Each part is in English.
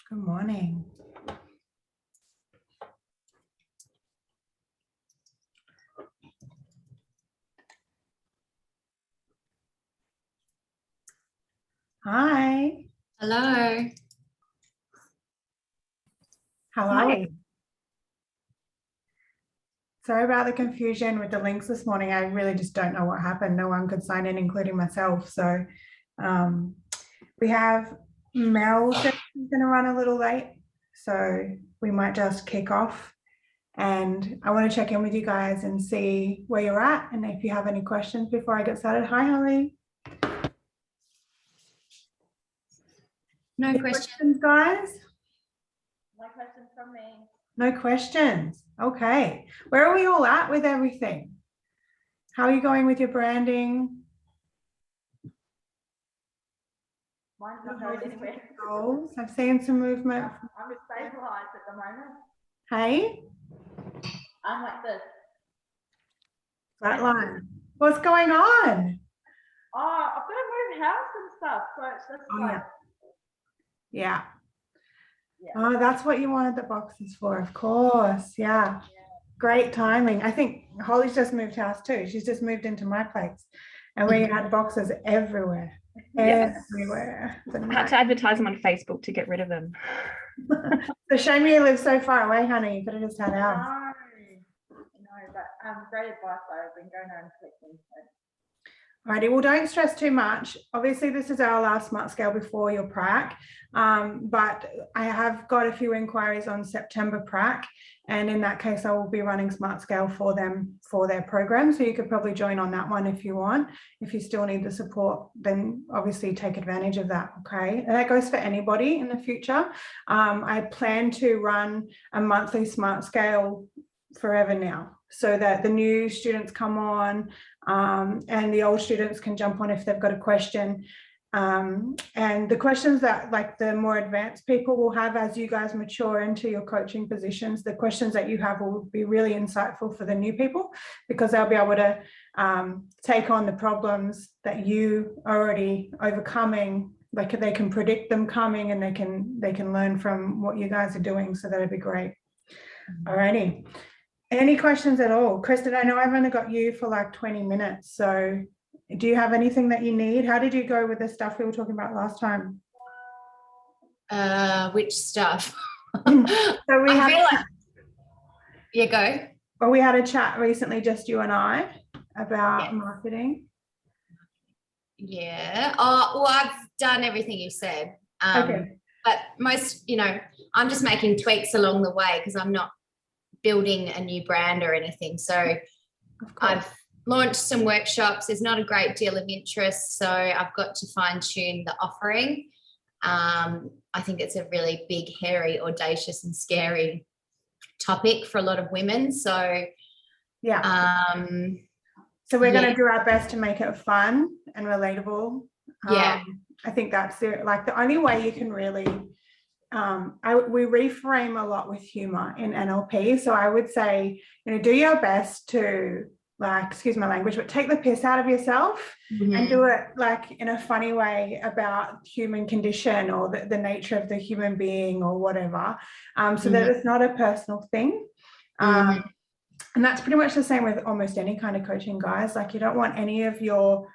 Good morning. Hi. Hello. How are we? Sorry about the confusion with the links this morning. I really just don't know what happened. No one could sign in, including myself. So we have Mel said she's going to run a little late. So we might just kick off. And I want to check in with you guys and see where you're at and if you have any questions before I get started. Hi, Holly. No Any questions, guys? No questions from me. No questions. Okay. Where are we all at with everything? How are you going with your branding? Mine's not going anywhere. Goals? I've seen some movement. I'm just stabilized at the moment. Hey? I'm like this. Flatline. What's going on? Oh, I've got to move house and stuff. So it's just like, Yeah. Yeah. Oh, that's what you wanted the boxes for, of course. Yeah. Great timing. I think Holly's just moved house too. She's just moved into my place and we had boxes everywhere. Yes. Everywhere. I had to advertise them on Facebook to get rid of them. The shame you live so far away, honey. You could have just had ours. No, but great advice. I've been going around collecting. Alrighty, well, don't stress too much. Obviously, this is our last smart scale before your prac, but I have got a few inquiries on September prac, and in that case, I will be running smart scale for them for their program. So you could probably join on that one if you want. If you still need the support, then obviously take advantage of that. Okay, and that goes for anybody in the future. I plan to run a monthly smart scale forever now, so that the new students come on and the old students can jump on if they've got a question. And the questions that like the more advanced people will have as you guys mature into your coaching positions, the questions that you have will be really insightful for the new people, because they'll be able to take on the problems that you are already overcoming. Like they can predict them coming, and they can learn from what you guys are doing. So that'd be great. Alrighty. Any questions at all? Kristen, I know I've only got you for like 20 minutes. So do you have anything that you need? How did you go with the stuff we were talking about last time? Which stuff? So we I had, feel like, yeah, go. well, we had a chat recently, just you and I, about marketing. Yeah. Oh, well, I've done everything you said. Okay. But most, I'm just making tweaks along the way because I'm not building a new brand or anything. So I've launched some workshops. There's not a great deal of interest, so I've got to fine tune the offering. I think it's a really big, hairy, audacious and scary topic for a lot of women. So yeah. So we're going to do our best to make it fun and relatable. Yeah. I think that's like the only way you can really we reframe a lot with humor in NLP. So I would say, do your best to, like, excuse my language, but take the piss out of yourself and do it like in a funny way about human condition or the nature of the human being or whatever, so that it's not a personal thing. And that's pretty much the same with almost any kind of coaching, guys. Like, you don't want any of your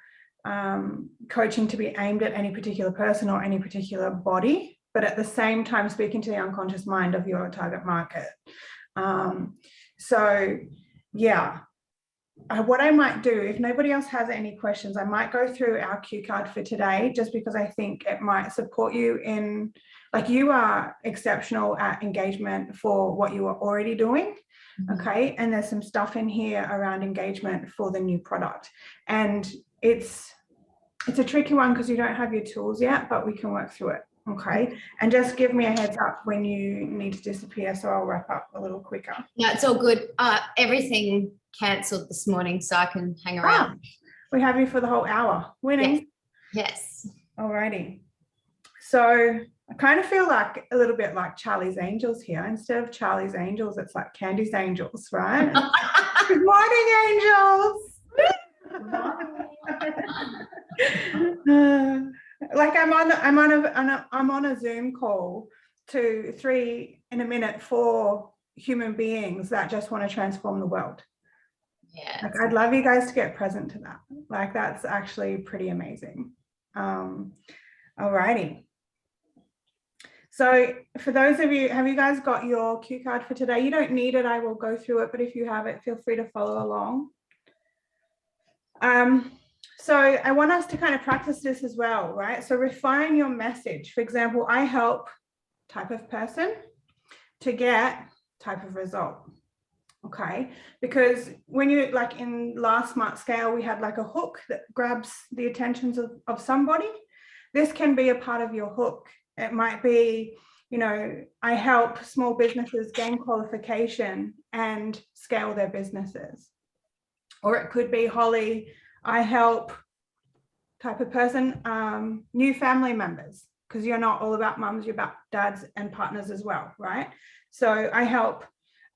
coaching to be aimed at any particular person or any particular body, but at the same time speaking to the unconscious mind of your target market. So yeah, what I might do, if nobody else has any questions, I might go through our cue card for today, just because I think it might support you in, like, you are exceptional at engagement for what you are already doing. Okay, and there's some stuff in here around engagement for the new product, and it's a tricky one because you don't have your tools yet, but we can work through it. Okay, and just give me a heads up when you need to disappear, so I'll wrap up a little quicker. Yeah, it's all good. Everything cancelled this morning, so I can hang around. We have you for the whole hour. Winning. Yes. Alrighty. So I kind of feel like a little bit like Charlie's Angels here. Instead of Charlie's Angels, it's like Candy's Angels, right? Good morning, Angels. Like I'm on a Zoom call to 3 in a minute for human beings that just want to transform the world. Yeah. Like, I'd love you guys to get present to that. Like, that's actually pretty amazing. Alrighty. So for those of you, have you guys got your cue card for today? You don't need it, I will go through it, but if you have it, feel free to follow along. So I want us to kind of practice this as well, right? So refine your message. For example, I help type of person to get type of result. Okay, because when you, like in last month's scale, we had like a hook that grabs the attentions of somebody. This can be a part of your hook. It might be, you know, I help small businesses gain qualification and scale their businesses. Or it could be, Holly, I help type of person, new family members, because you're not all about mums, you're about dads and partners as well, right? So I help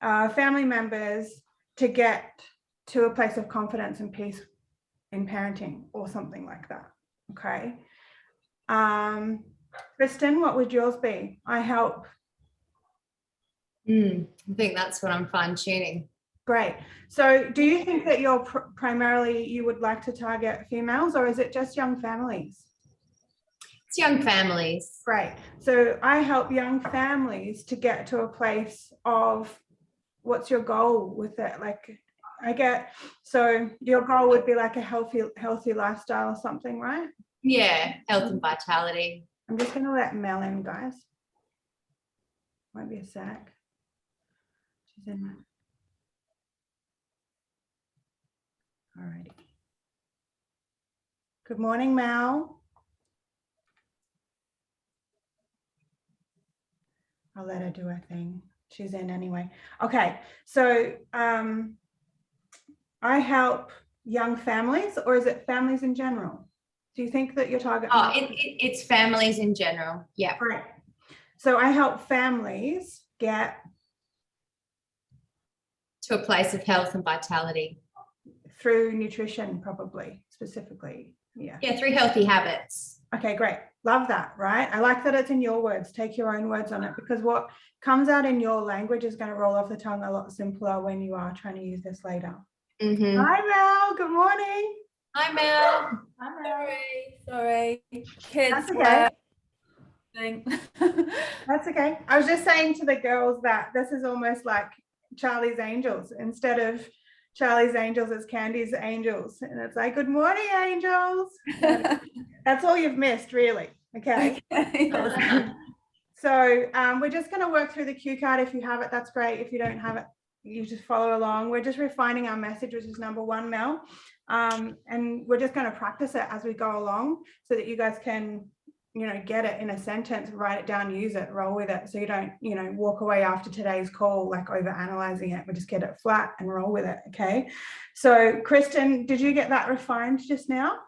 family members to get to a place of confidence and peace in parenting or something like that. Okay. Kristen, what would yours be? I help. I think that's what I'm fine tuning. Great. So do you think that you're primarily, you would like to target females, or is it just young families? It's young families. Great. So I help young families to get to a place of, what's your goal with it? Like, so your goal would be like a healthy lifestyle or something, right? Yeah, health and vitality. I'm just going to let Mel in, guys. Might be a sec. She's in. Alrighty. Good morning, Mel. I'll let her do her thing. She's in anyway. Okay, so I help young families, or is it families in general? Do you think that your target? Oh, it's families in general. Yeah. Right. So I help families get to a place of health and vitality. Through nutrition, probably, specifically. Yeah. Yeah, through healthy habits. Okay, great. Love that, right? I like that it's in your words. Take your own words on it, because what comes out in your language is going to roll off the tongue a lot simpler when you are trying to use this later. Mm-hmm. Hi, Mel. Good morning. Hi, Mel. I'm Mel. Sorry. Kids. That's okay. Thing. That's okay. I was just saying to the girls that this is almost like Charlie's Angels. Instead of Charlie's Angels, it's Candy's Angels. And it's like, good morning, angels. That's all you've missed, really. Okay. So we're just going to work through the cue card. If you have it, that's great. If you don't have it, you just follow along. We're just refining our message, which is number one, Mel. And we're just going to practice it as we go along so that you guys can, you know, get it in a sentence, write it down, use it, roll with it. So you don't, you know, walk away after today's call, like over analyzing it. We just get it flat and roll with it. Okay. So Kristen, did you get that refined just now?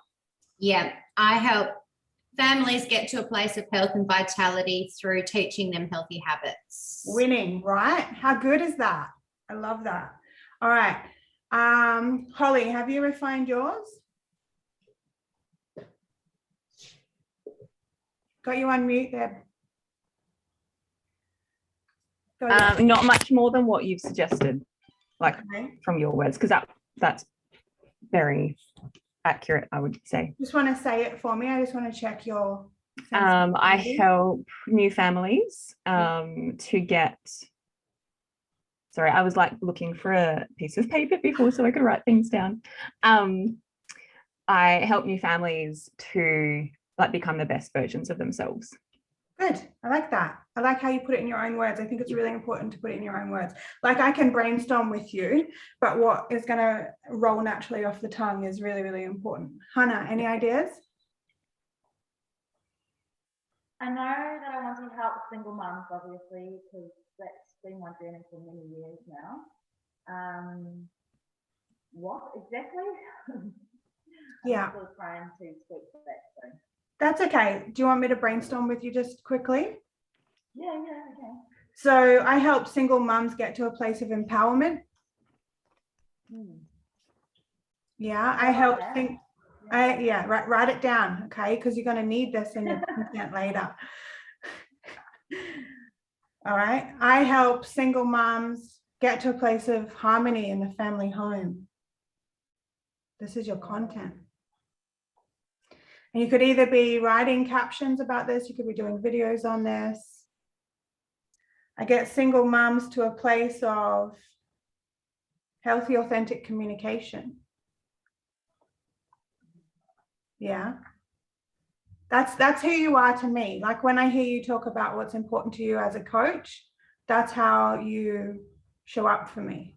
Yeah. I help families get to a place of health and vitality through teaching them healthy habits. Winning, right? How good is that? I love that. All right. Holly, have you refined yours? Got you on mute there. Not much more than what you've suggested, like Okay. from your words, because that's very accurate, I would say. Just want to say it for me. I just want to check your I sensitivity. help new families to get, sorry, I was like looking for a piece of paper before so I could write things down. I help new families to like become the best versions of themselves. Good. I like that. I like how you put it in your own words. I think it's really important to put it in your own words. Like, I can brainstorm with you, but what is going to roll naturally off the tongue is really, really important. Hannah, any ideas? I know that I want to help single mums, obviously, because that's been my journey for many years now. What exactly? Yeah. I'm still trying to speak to that soon. That's okay. Do you want me to brainstorm with you just quickly? Yeah, okay. So I help single mums get to a place of empowerment. Yeah, I help think. Write it down, okay? Because you're going to need this in your content later. All right. I help single moms get to a place of harmony in the family home. This is your content. And you could either be writing captions about this, you could be doing videos on this. I get single moms to a place of healthy, authentic communication. Yeah. That's who you are to me. Like when I hear you talk about what's important to you as a coach, that's how you show up for me.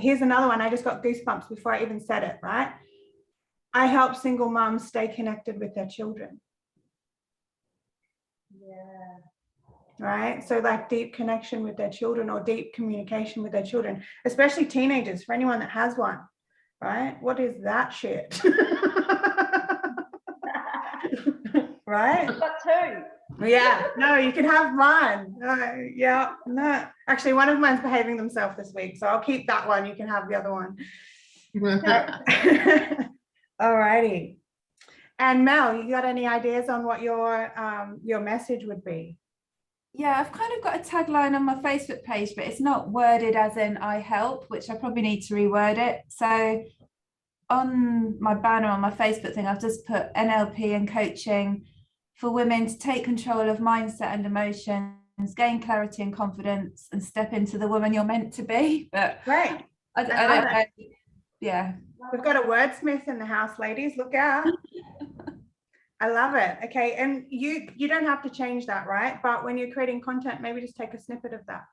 Here's another one. I just got goosebumps before I even said it, right? I help single moms stay connected with their children. Yeah. Right? So like deep connection with their children or deep communication with their children, especially teenagers, for anyone that has one, right? What is that shit? Right? I've got two. Yeah, no, you can have mine. Yeah, no. Actually, one of mine's behaving themselves this week, so I'll keep that one. You can have the other one. All righty. And Mel, you got any ideas on what your message would be? Yeah, I've kind of got a tagline on my Facebook page, but it's not worded as in I help, which I probably need to reword it. So on my banner on my Facebook thing, I've just put NLP and coaching for women to take control of mindset and emotions, gain clarity and confidence, and step into the woman you're meant to be. But Right. I don't know. Yeah. We've got a wordsmith in the house, ladies. Look out. I love it. Okay. And you don't have to change that, right? But when you're creating content, maybe just take a snippet of that.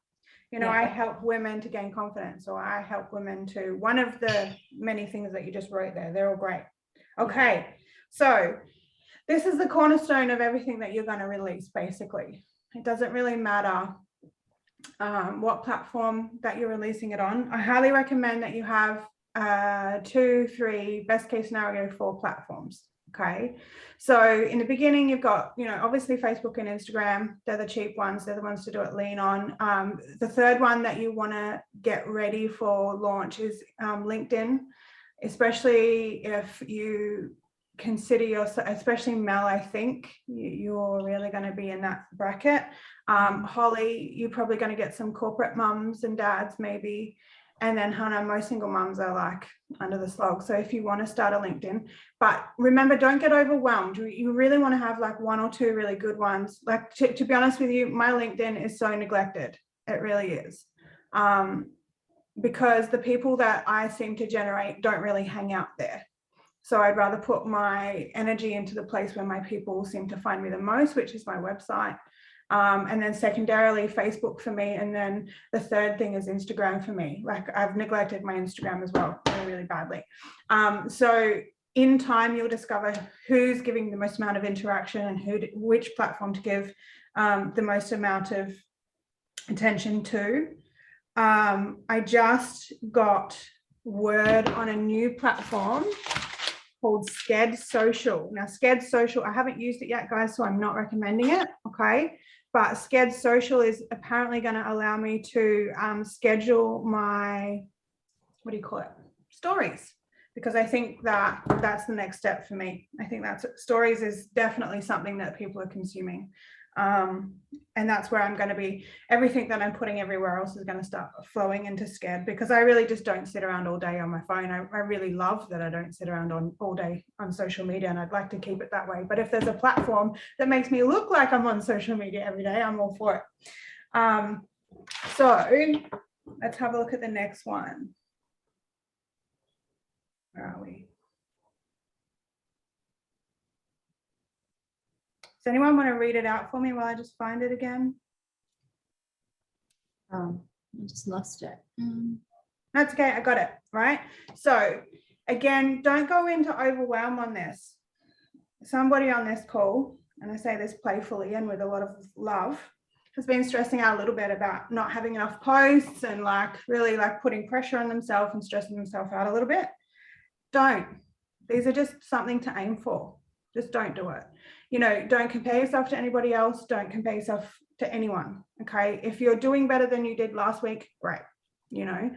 You know, Yeah. I help women to gain confidence, or I help women to, one of the many things that you just wrote there. They're all great. Okay. So this is the cornerstone of everything that you're going to release, basically. It doesn't really matter what platform that you're releasing it on. I highly recommend that you have 2, 3, best case scenario, 4 platforms. Okay, so in the beginning, you've got, you know, obviously Facebook and Instagram. They're the cheap ones. They're the ones to do it lean on. The third one that you want to get ready for launch is LinkedIn, especially if you consider yourself, especially Mel, I think you're really going to be in that bracket. Holly, you're probably going to get some corporate mums and dads maybe. And then Hannah, most single mums are like under the slog. So if you want to start a LinkedIn, but remember, don't get overwhelmed. You really want to have like 1 or 2 really good ones. Like to be honest with you, my LinkedIn is so neglected. It really is. Because the people that I seem to generate don't really hang out there. So I'd rather put my energy into the place where my people seem to find me the most, which is my website. And then secondarily, Facebook for me. And then the third thing is Instagram for me. Like I've neglected my Instagram as well, really, really badly. So in time, you'll discover who's giving the most amount of interaction and which platform to give the most amount of attention to. I just got word on a new platform called Sked Social. Now, Sked Social, I haven't used it yet, guys, so I'm not recommending it, okay? But Sked Social is apparently going to allow me to schedule my, what do you call it? Stories, because I think that that's the next step for me. I think that's stories is definitely something that people are consuming. And that's where I'm going to be. Everything that I'm putting everywhere else is going to start flowing into Sked, because I really just don't sit around all day on my phone. I really love that I don't sit around all day on social media, and I'd like to keep it that way. But if there's a platform that makes me look like I'm on social media every day, I'm all for it. So let's have a look at the next one. Where are we? Does anyone want to read it out for me while I just find it again? Oh, I just lost it. That's okay, I got it, right? So again, don't go into overwhelm on this. Somebody on this call, and I say this playfully and with a lot of love, has been stressing out a little bit about not having enough posts and like really like putting pressure on themselves and stressing themselves out a little bit. Don't. These are just something to aim for. Just don't do it. You know, don't compare yourself to anybody else. Don't compare yourself to anyone. Okay. If you're doing better than you did last week, great. You know,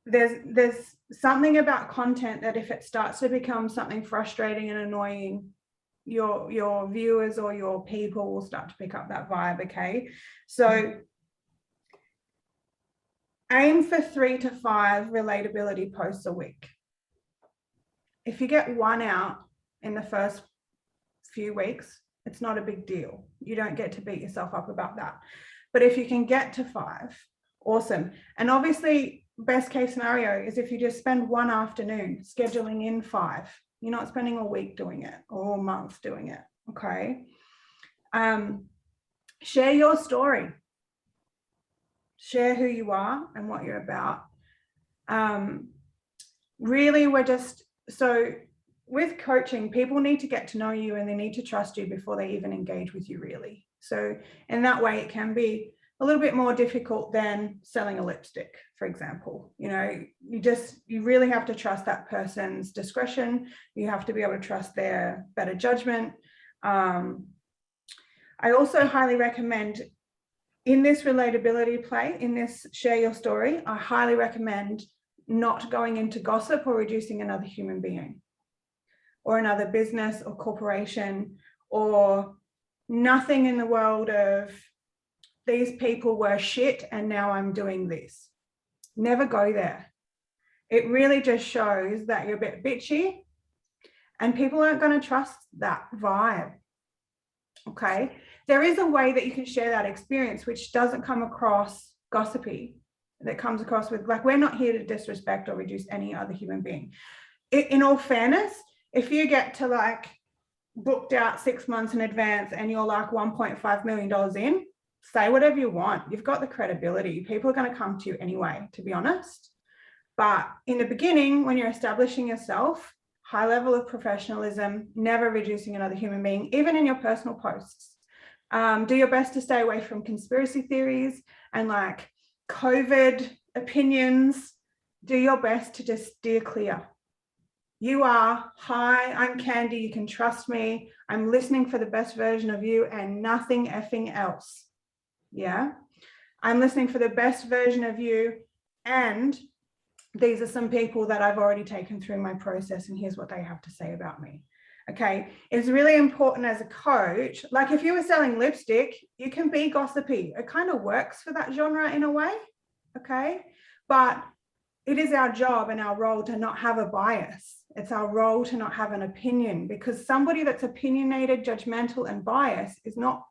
there's something about content that if it starts to become something frustrating and annoying, your viewers or your people will start to pick up that vibe. Okay, so aim for 3 to 5 relatability posts a week. If you get one out in the first few weeks, it's not a big deal. You don't get to beat yourself up about that. But if you can get to 5, awesome. And obviously, best case scenario is if you just spend one afternoon scheduling in 5. You're not spending a week doing it or a month doing it. Okay. Share your story. Share who you are and what you're about. Really, so with coaching, people need to get to know you and they need to trust you before they even engage with you, really. So in that way, it can be a little bit more difficult than selling a lipstick, for example. You know, you really have to trust that person's discretion. You have to be able to trust their better judgment. I also highly recommend in this relatability play, in this share your story, I highly recommend not going into gossip or reducing another human being or another business or corporation, or nothing in the world of these people were shit and now I'm doing this. Never go there. It really just shows that you're a bit bitchy and people aren't going to trust that vibe. Okay. There is a way that you can share that experience which doesn't come across gossipy, that comes across with, like, we're not here to disrespect or reduce any other human being. In all fairness, if you get to like booked out 6 months in advance and you're like $1.5 million in, say whatever you want. You've got the credibility. People are going to come to you anyway, to be honest. But in the beginning, when you're establishing yourself, high level of professionalism, never reducing another human being, even in your personal posts. Do your best to stay away from conspiracy theories and like COVID opinions. Do your best to just steer clear. You are, hi, I'm Candy, you can trust me. I'm listening for the best version of you and nothing effing else. Yeah, I'm listening for the best version of you. And these are some people that I've already taken through my process and here's what they have to say about me. Okay, it's really important as a coach. Like if you were selling lipstick, you can be gossipy. It kind of works for that genre in a way. Okay, but it is our job and our role to not have a bias. It's our role to not have an opinion, because somebody that's opinionated, judgmental, and biased is not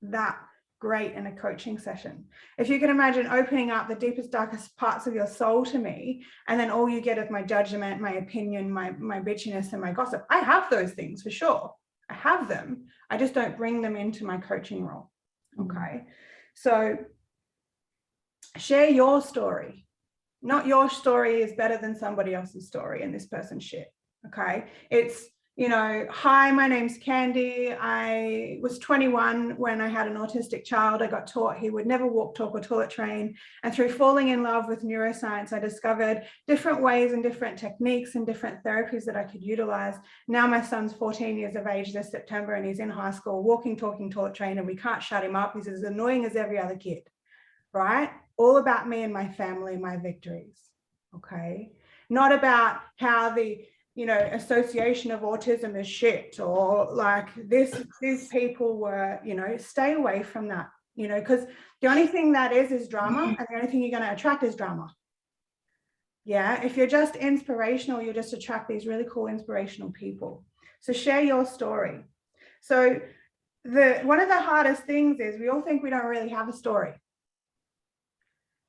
that great in a coaching session. If you can imagine opening up the deepest, darkest parts of your soul to me, and then all you get is my judgment, my opinion, my bitchiness, and my gossip. I have those things for sure. I have them. I just don't bring them into my coaching role. Okay. So share your story. Not your story is better than somebody else's story and this person's shit. Okay. It's, you know, hi, my name's Candy. I was 21 when I had an autistic child. I got taught he would never walk, talk, or toilet train. And through falling in love with neuroscience, I discovered different ways and different techniques and different therapies that I could utilize. Now my son's 14 years of age this September and he's in high school, walking, talking, toilet train, and we can't shut him up. He's as annoying as every other kid, right? All about me and my family, my victories. Okay. Not about how the, you know, association of autism is shit, or like these people were, you know, stay away from that, you know, because the only thing that is drama, and the only thing you're going to attract is drama. Yeah. If you're just inspirational, you'll just attract these really cool, inspirational people. So share your story. So one of the hardest things is we all think we don't really have a story.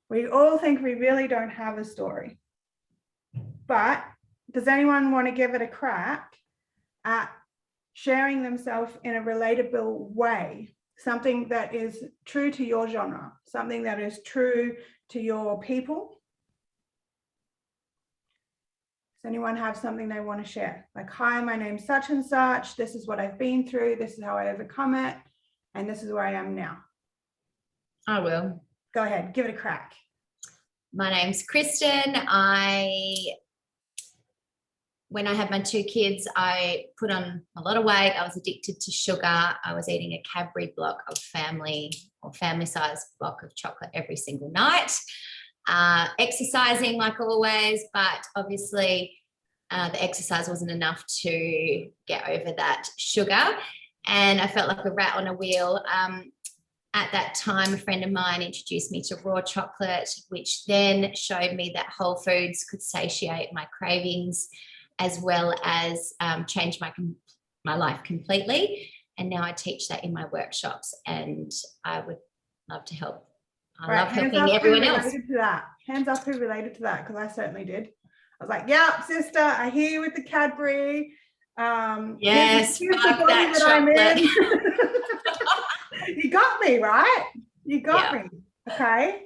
We all think we really don't have a story. But does anyone want to give it a crack at sharing themselves in a relatable way? Something that is true to your genre, something that is true to your people? Does anyone have something they want to share? Like, hi, my name's such and such. This is what I've been through. This is how I overcome it. And this is where I am now. I will. Go ahead, give it a crack. My name's Kristen. When I had my 2 kids, I put on a lot of weight. I was addicted to sugar. I was eating a Cadbury block of family-sized block of chocolate every single night. Exercising like always, but obviously The exercise wasn't enough to get over that sugar, and I felt like a rat on a wheel. At that time, a friend of mine introduced me to raw chocolate, which then showed me that whole foods could satiate my cravings, as well as change my life completely. And now I teach that in my workshops, and I would love to help. I love helping everyone else. Hands up who related to that, because I certainly did. I was like, yeah, sister, I hear you with the Cadbury. Yes, here's the body that I'm in. You got me, right? You got me. Okay.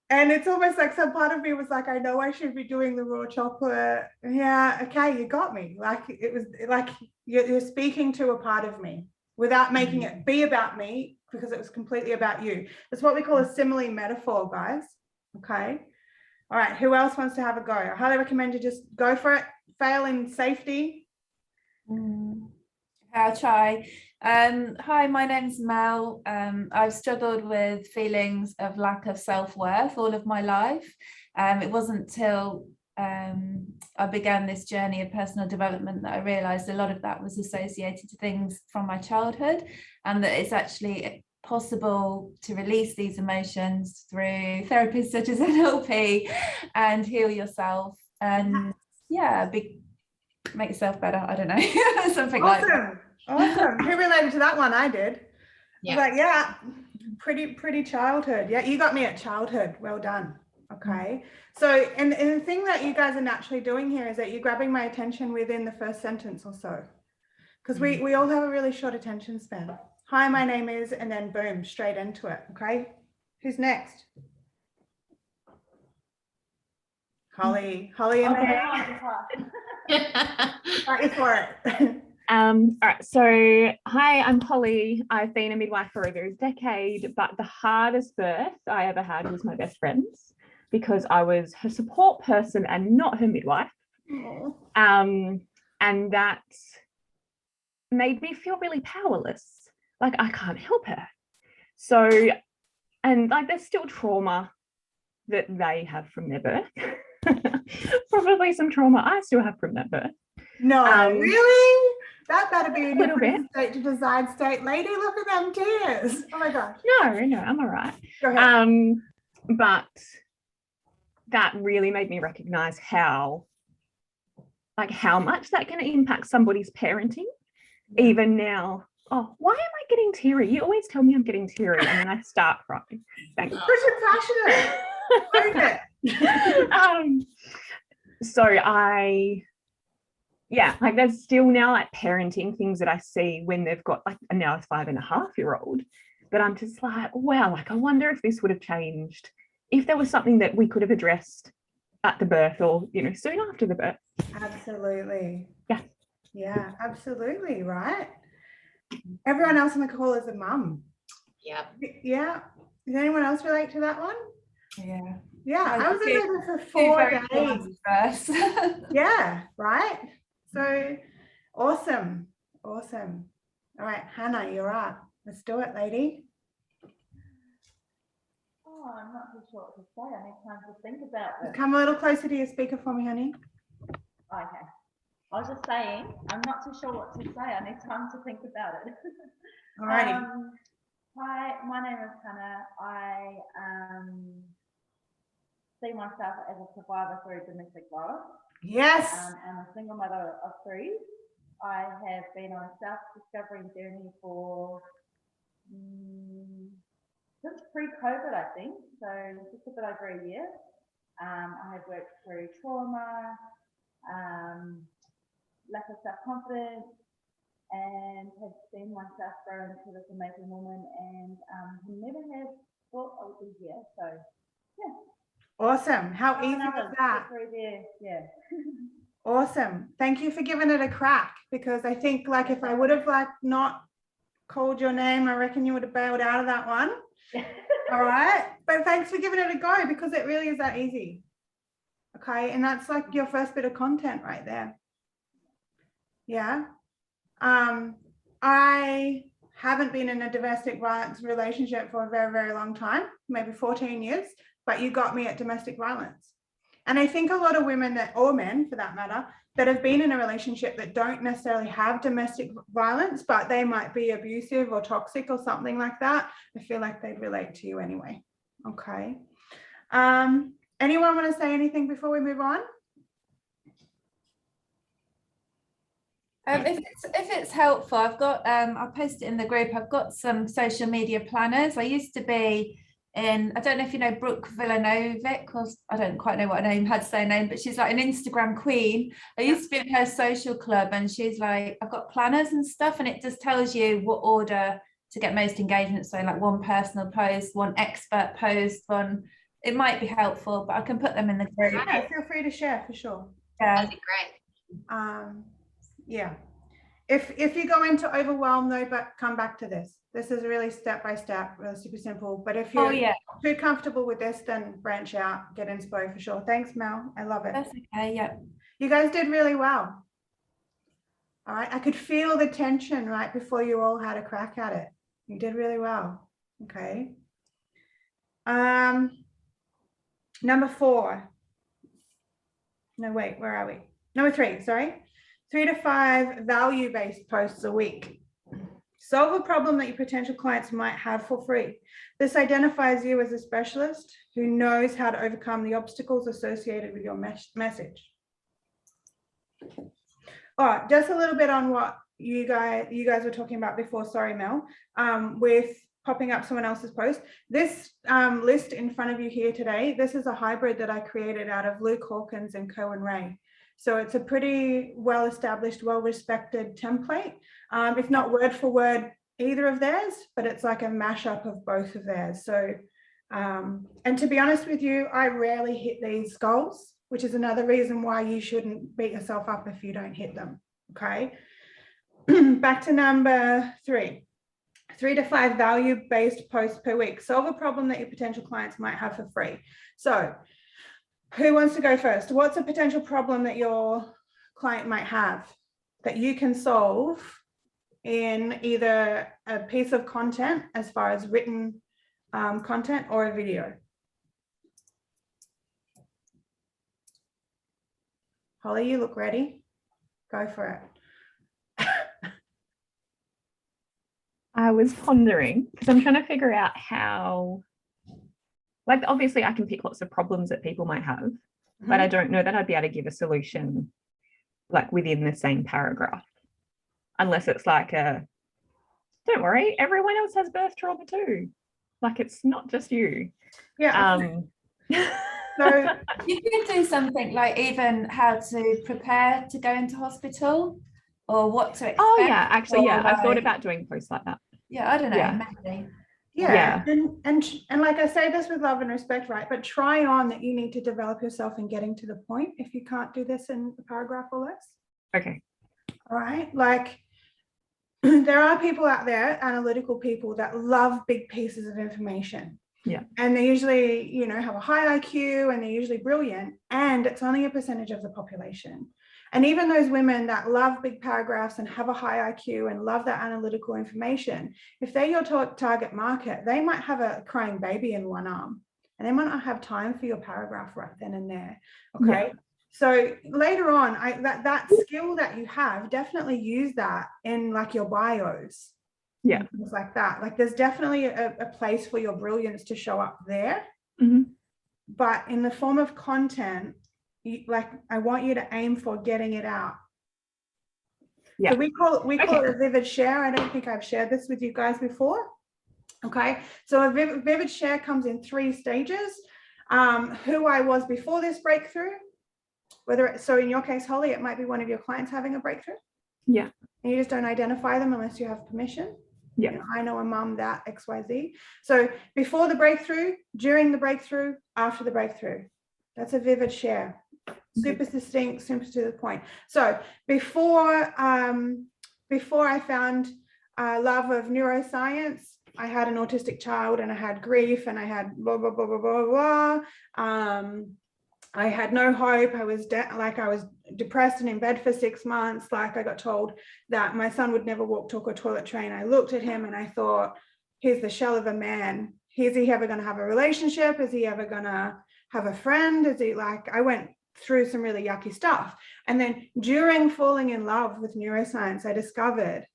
And it's almost like some part of me was like, I know I should be doing the raw chocolate. Yeah, okay, you got me. Like, it was like you're speaking to a part of me without making it be about me, because it was completely about you. It's what we call a simile metaphor, guys. Okay. All right. Who else wants to have a go? I highly recommend you just go for it. Fail in safety. I'll try. Hi, my name's Mel. I've struggled with feelings of lack of self-worth all of my life. It wasn't till I began this journey of personal development that I realized a lot of that was associated to things from my childhood, and that it's actually possible to release these emotions through therapies such as NLP and heal yourself and make yourself better. I don't know. Something like that. Awesome. Who related to that one? I did. Yeah. I was like, yeah, pretty childhood. Yeah, you got me at childhood. Well done. Okay. So, and the thing that you guys are naturally doing here is that you're grabbing my attention within the first sentence or so. Because we all have a really short attention span. Hi, my name is, and then boom, straight into it. Okay. Who's next? Holly in there. Fight for it. All right, so hi, I'm Holly. I've been a midwife for over a decade, but the hardest birth I ever had was my best friend's, because I was her support person and not her midwife. And that made me feel really powerless. Like, I can't help her. So, and like, there's still trauma that they have from their birth. Probably some trauma I still have from that birth. No, really? That better be in a little bit. State to decide state. Lady, look at them tears. Oh my gosh. No, I'm all right. Go ahead. But that really made me recognize how much that can impact somebody's parenting. Even now. Oh, why am I getting teary? You always tell me I'm getting teary, and then I start crying. Thank you. Because you're passionate. So like, there's still now like parenting things that I see when they've got like now a 5.5-year-old, but I'm just like, wow, like I wonder if this would have changed if there was something that we could have addressed at the birth, or soon after the birth. Absolutely. Yeah, absolutely. Right. Everyone else on the call is a mum. Yeah. Does anyone else relate to that one? I was in there for 4 days. Yeah, right. So awesome. All right, Hannah, you're up. Let's do it, lady. Oh, I'm not too sure what to say. I need time to think about it. Come a little closer to your speaker for me, honey. Okay. I was just saying, I'm not too sure what to say. I need time to think about it. Alrighty. Hi, my name is Hannah. I see myself as a survivor through domestic violence. Yes. I'm a single mother of 3. I have been on a self-discovery journey for since pre-COVID, I think. So just a bit over a year. I have worked through trauma, lack of self-confidence, and have seen myself grow into this amazing woman, and never have thought I would be here. So yeah. Awesome. How easy was that? Yeah. Awesome. Thank you for giving it a crack, because I think like if I would have like not called your name, I reckon you would have bailed out of that one. All right. But thanks for giving it a go, because it really is that easy. Okay. And that's like your first bit of content right there. Yeah. I haven't been in a domestic violence relationship for a very, very long time, maybe 14 years, but you got me at domestic violence. And I think a lot of women that, or men for that matter, that have been in a relationship that don't necessarily have domestic violence, but they might be abusive or toxic or something like that, I feel like they'd relate to you anyway. Okay. Anyone want to say anything before we move on? If it's helpful, I've got I'll post it in the group. I've got some social media planners. I used to be in, I don't know if you know Brooke Villanovic, or I don't quite know what her name, how to say her name, but she's like an Instagram queen. I used to be in her social club, and she's like, I've got planners and stuff, and it just tells you what order to get most engagement. So like one personal post, one expert post, one, it might be helpful, but I can put them in the group. Yeah, feel free to share for sure. Yeah. That'd be great. Yeah. If you go into overwhelm though, but come back to this. This is really step by step, really super simple. But if you're too comfortable with this, then branch out, get inspo for sure. Thanks, Mel. I love it. That's okay. Yeah. You guys did really well. All right. I could feel the tension right before you all had a crack at it. You did really well. Okay. Number 4. No, wait, where are we? Number 3, sorry. 3 to 5 value-based posts a week. Solve a problem that your potential clients might have for free. This identifies you as a specialist who knows how to overcome the obstacles associated with your message. All right, just a little bit on what you guys were talking about before. Sorry, Mel, with popping up someone else's post. This list in front of you here today, this is a hybrid that I created out of Luke Hawkins and Cohen Ray. So it's a pretty well-established, well-respected template. If not word for word either of theirs, but it's like a mashup of both of theirs. So, and to be honest with you, I rarely hit these goals, which is another reason why you shouldn't beat yourself up if you don't hit them, okay? Back to number 3. 3 to 5 value-based posts per week. Solve a problem that your potential clients might have for free. So, who wants to go first? What's a potential problem that your client might have that you can solve in either a piece of content as far as written content or a video? Holly, you look ready. Go for it. I was pondering because I'm trying to figure out how, like, obviously I can pick lots of problems that people might have, but I don't know that I'd be able to give a solution like within the same paragraph, unless it's like don't worry, everyone else has birth trauma too. Like, it's not just you. Yeah. So you can do something like even how to prepare to go into hospital or what to expect. Oh yeah, actually, yeah, like, I've thought about doing posts like that. Yeah, I don't know, Yeah. maybe. Yeah. And like I say this with love and respect, right? But try on that you need to develop yourself in getting to the point if you can't do this in a paragraph or less. Okay. All right. Like there are people out there, analytical people, that love big pieces of information. Yeah. And they usually, you know, have a high IQ and they're usually brilliant, and it's only a percentage of the population. And even those women that love big paragraphs and have a high IQ and love that analytical information, if they're your target market, they might have a crying baby in one arm and they might not have time for your paragraph right then and there. Okay. Yeah. So later on, that skill that you have, definitely use that in like your bios. Yeah. Things like that. Like there's definitely a place for your brilliance to show up there. Mm-hmm. But in the form of content, like I want you to aim for getting it out. Yeah. So we call it a vivid share. I don't think I've shared this with you guys before. Okay. So a vivid share comes in 3 stages. Who I was before this breakthrough, so in your case, Holly, it might be one of your clients having a breakthrough. Yeah. And you just don't identify them unless you have permission. Yeah. You know, I know a mum that XYZ. So before the breakthrough, during the breakthrough, after the breakthrough. That's a vivid share. Super succinct, super to the point. So before I found love of neuroscience, I had an autistic child and I had grief and I had blah, blah, blah, blah, blah, blah. I had no hope. I was depressed and in bed for 6 months. Like I got told that my son would never walk, talk, or toilet train. I looked at him and I thought, he's the shell of a man. Is he ever going to have a relationship? Is he ever going to have a friend? Is he like, I went through some really yucky stuff. And then during falling in love with neuroscience, I discovered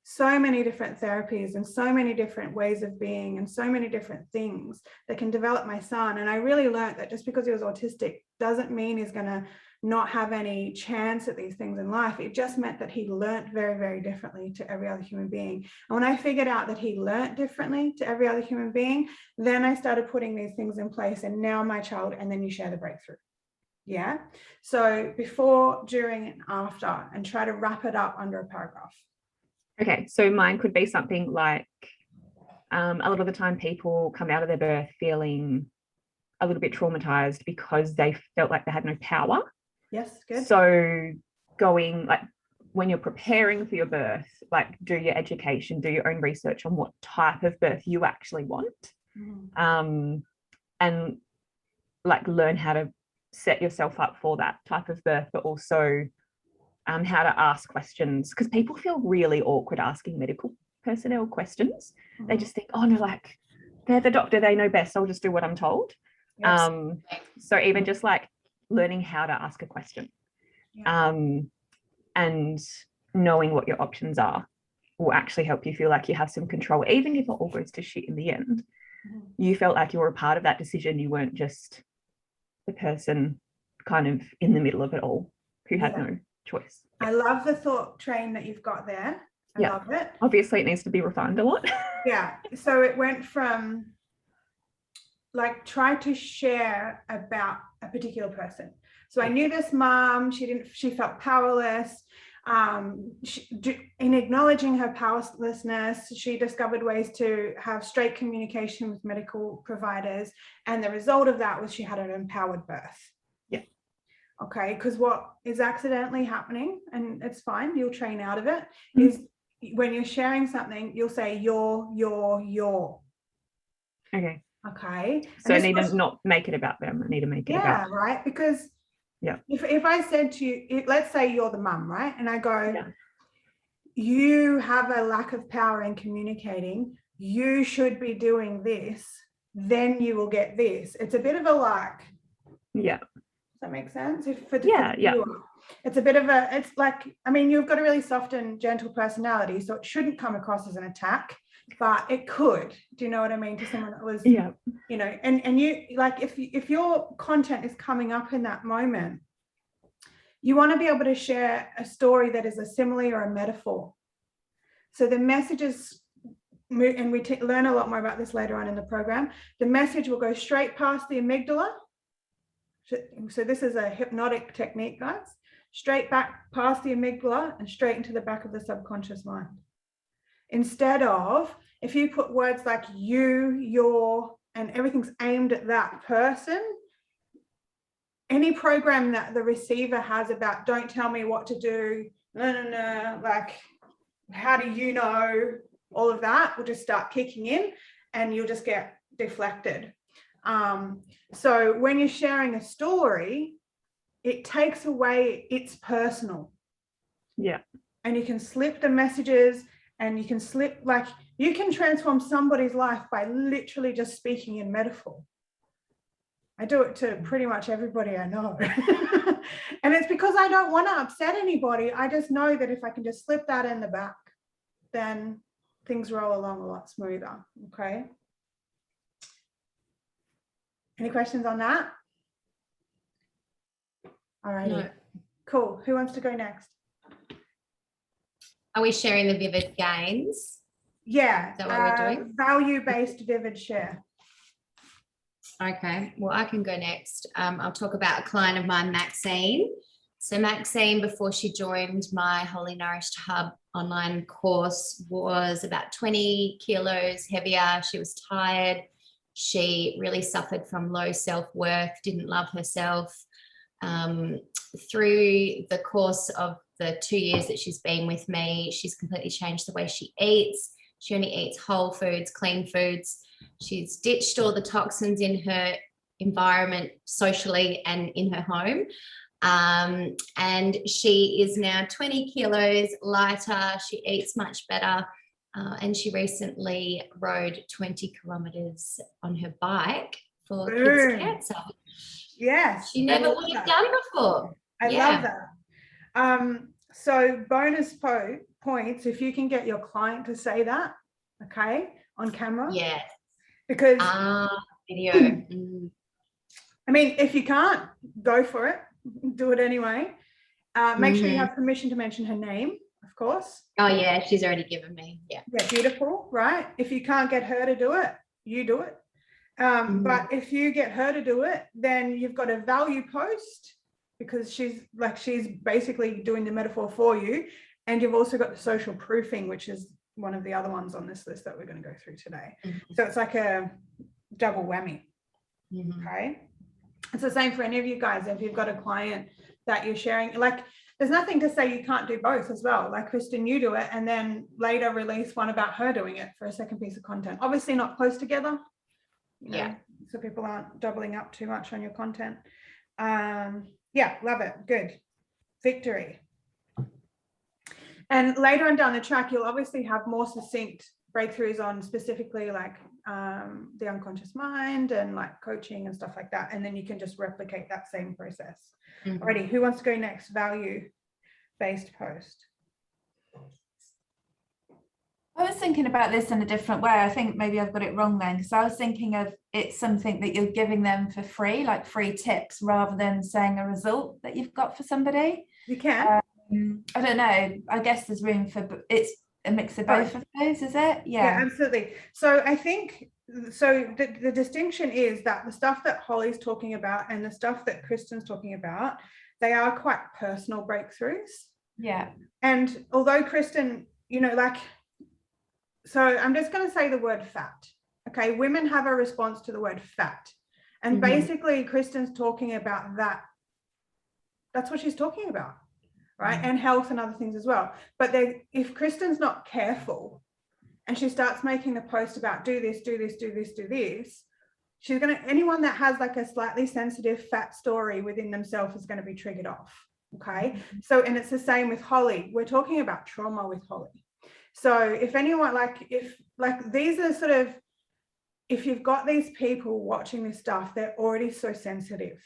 so many different therapies and so many different ways of being and so many different things that can develop my son. And I really learned that just because he was autistic doesn't mean he's going to not have any chance at these things in life. It just meant that he learnt very, very differently to every other human being. And when I figured out that he learnt differently to every other human being, then I started putting these things in place. And now my child, and then you share the breakthrough. Yeah. So before, during, and after, and try to wrap it up under a paragraph. Okay, so mine could be something like a lot of the time people come out of their birth feeling a little bit traumatized because they felt like they had no power. Yes, good. So going like when you're preparing for your birth, like do your education, do your own research on what type of birth you actually want, and like learn how to set yourself up for that type of birth, but also how to ask questions, because people feel really awkward asking medical personnel questions. They just think, oh no, like they're the doctor, they know best, I'll just do what I'm told. Yes. So even just like learning how to ask a question, and knowing what your options are will actually help you feel like you have some control, even if it all goes to shit in the end. You felt like you were a part of that decision, you weren't just the person kind of in the middle of it all who had no choice. I love the thought train that you've got there. I love it. Obviously it needs to be refined a lot. Yeah. So it went from like try to share about a particular person. So I knew this mom, she felt powerless. In acknowledging her powerlessness, she discovered ways to have straight communication with medical providers. And the result of that was she had an empowered birth. Okay, because what is accidentally happening, and it's fine, you'll train out of it, is when you're sharing something, you'll say your. Okay. Okay. So I need to not make it about them. I need to make it about. Yeah, right. Because if I said to you, let's say you're the mum, right? And I go, you have a lack of power in communicating, you should be doing this, then you will get this. It's a bit of a like. Yeah. Does that make sense? It's a bit of a, it's like, I mean, you've got a really soft and gentle personality, so it shouldn't come across as an attack, but it could. Do you know what I mean? To someone that was, you know, and you like, if your content is coming up in that moment, you want to be able to share a story that is a simile or a metaphor. So the messages, and we learn a lot more about this later on in the program, the message will go straight past the amygdala. So this is a hypnotic technique, guys. Straight back past the amygdala and straight into the back of the subconscious mind. Instead of, if you put words like you, your, and everything's aimed at that person, any program that the receiver has about don't tell me what to do, no, like how do you know, all of that will just start kicking in and you'll just get deflected. So when you're sharing a story, it takes away it's personal. Yeah. And you can slip the messages and you can you can transform somebody's life by literally just speaking in metaphor. I do it to pretty much everybody I know. And it's because I don't want to upset anybody. I just know that if I can just slip that in the back, then things roll along a lot smoother. Okay. Any questions on that? All right. No. Cool. Who wants to go next? Are we sharing the vivid gains? Yeah. Is that what we're doing? Value-based vivid share. Okay. Well, I can go next. I'll talk about a client of mine, Maxine. So Maxine, before she joined my Wholly Nourished Hub online course, was about 20 kilos heavier. She was tired. She really suffered from low self-worth, didn't love herself. Through the course of the 2 years that she's been with me, she's completely changed the way she eats. She only eats whole foods, clean foods. She's ditched all the toxins in her environment socially and in her home. And she is now 20 kilos lighter. She eats much better. And she recently rode 20 kilometers on her bike for Boom. kids cancer. Yes. She never would have done before. I love that. So bonus points if you can get your client to say that, okay, on camera. Yeah. Because video. I mean, if you can't, go for it. Do it anyway. Make sure you have permission to mention her name, of course. Oh yeah, she's already given me. Yeah. Yeah, beautiful, right? If you can't get her to do it, you do it. But if you get her to do it, then you've got a value post because she's basically doing the metaphor for you. And you've also got the social proofing, which is one of the other ones on this list that we're going to go through today. So it's like a double whammy. Okay. It's the same for any of you guys. If you've got a client that you're sharing, like there's nothing to say you can't do both as well. Like Kristen, you do it and then later release one about her doing it for a second piece of content. Obviously not close together, you know, yeah, so people aren't doubling up too much on your content. Yeah, love it. Good. Victory. And later on down the track, you'll obviously have more succinct breakthroughs on specifically like the unconscious mind and like coaching and stuff like that. And then you can just replicate that same process. Alrighty, who wants to go next? Value-based post. I was thinking about this in a different way. I think maybe I've got it wrong then, because I was thinking of it's something that you're giving them for free, like free tips, rather than saying a result that you've got for somebody. You can. I don't know. I guess there's room for, it's a mix of both of those, is it? Yeah, absolutely. So I think, so the distinction is that the stuff that Holly's talking about and the stuff that Kristen's talking about, they are quite personal breakthroughs. Yeah. And although Kristen, you know, like, so I'm just going to say the word fat. Okay, women have a response to the word fat. And basically Kristen's talking about that. That's what she's talking about. Right, and health and other things as well. But if Kristen's not careful and she starts making a post about do this, do this, do this, do this, she's going to, anyone that has like a slightly sensitive fat story within themselves is going to be triggered off. Okay, so, and it's the same with Holly. We're talking about trauma with Holly. So if anyone, like these are sort of, if you've got these people watching this stuff, they're already so sensitive.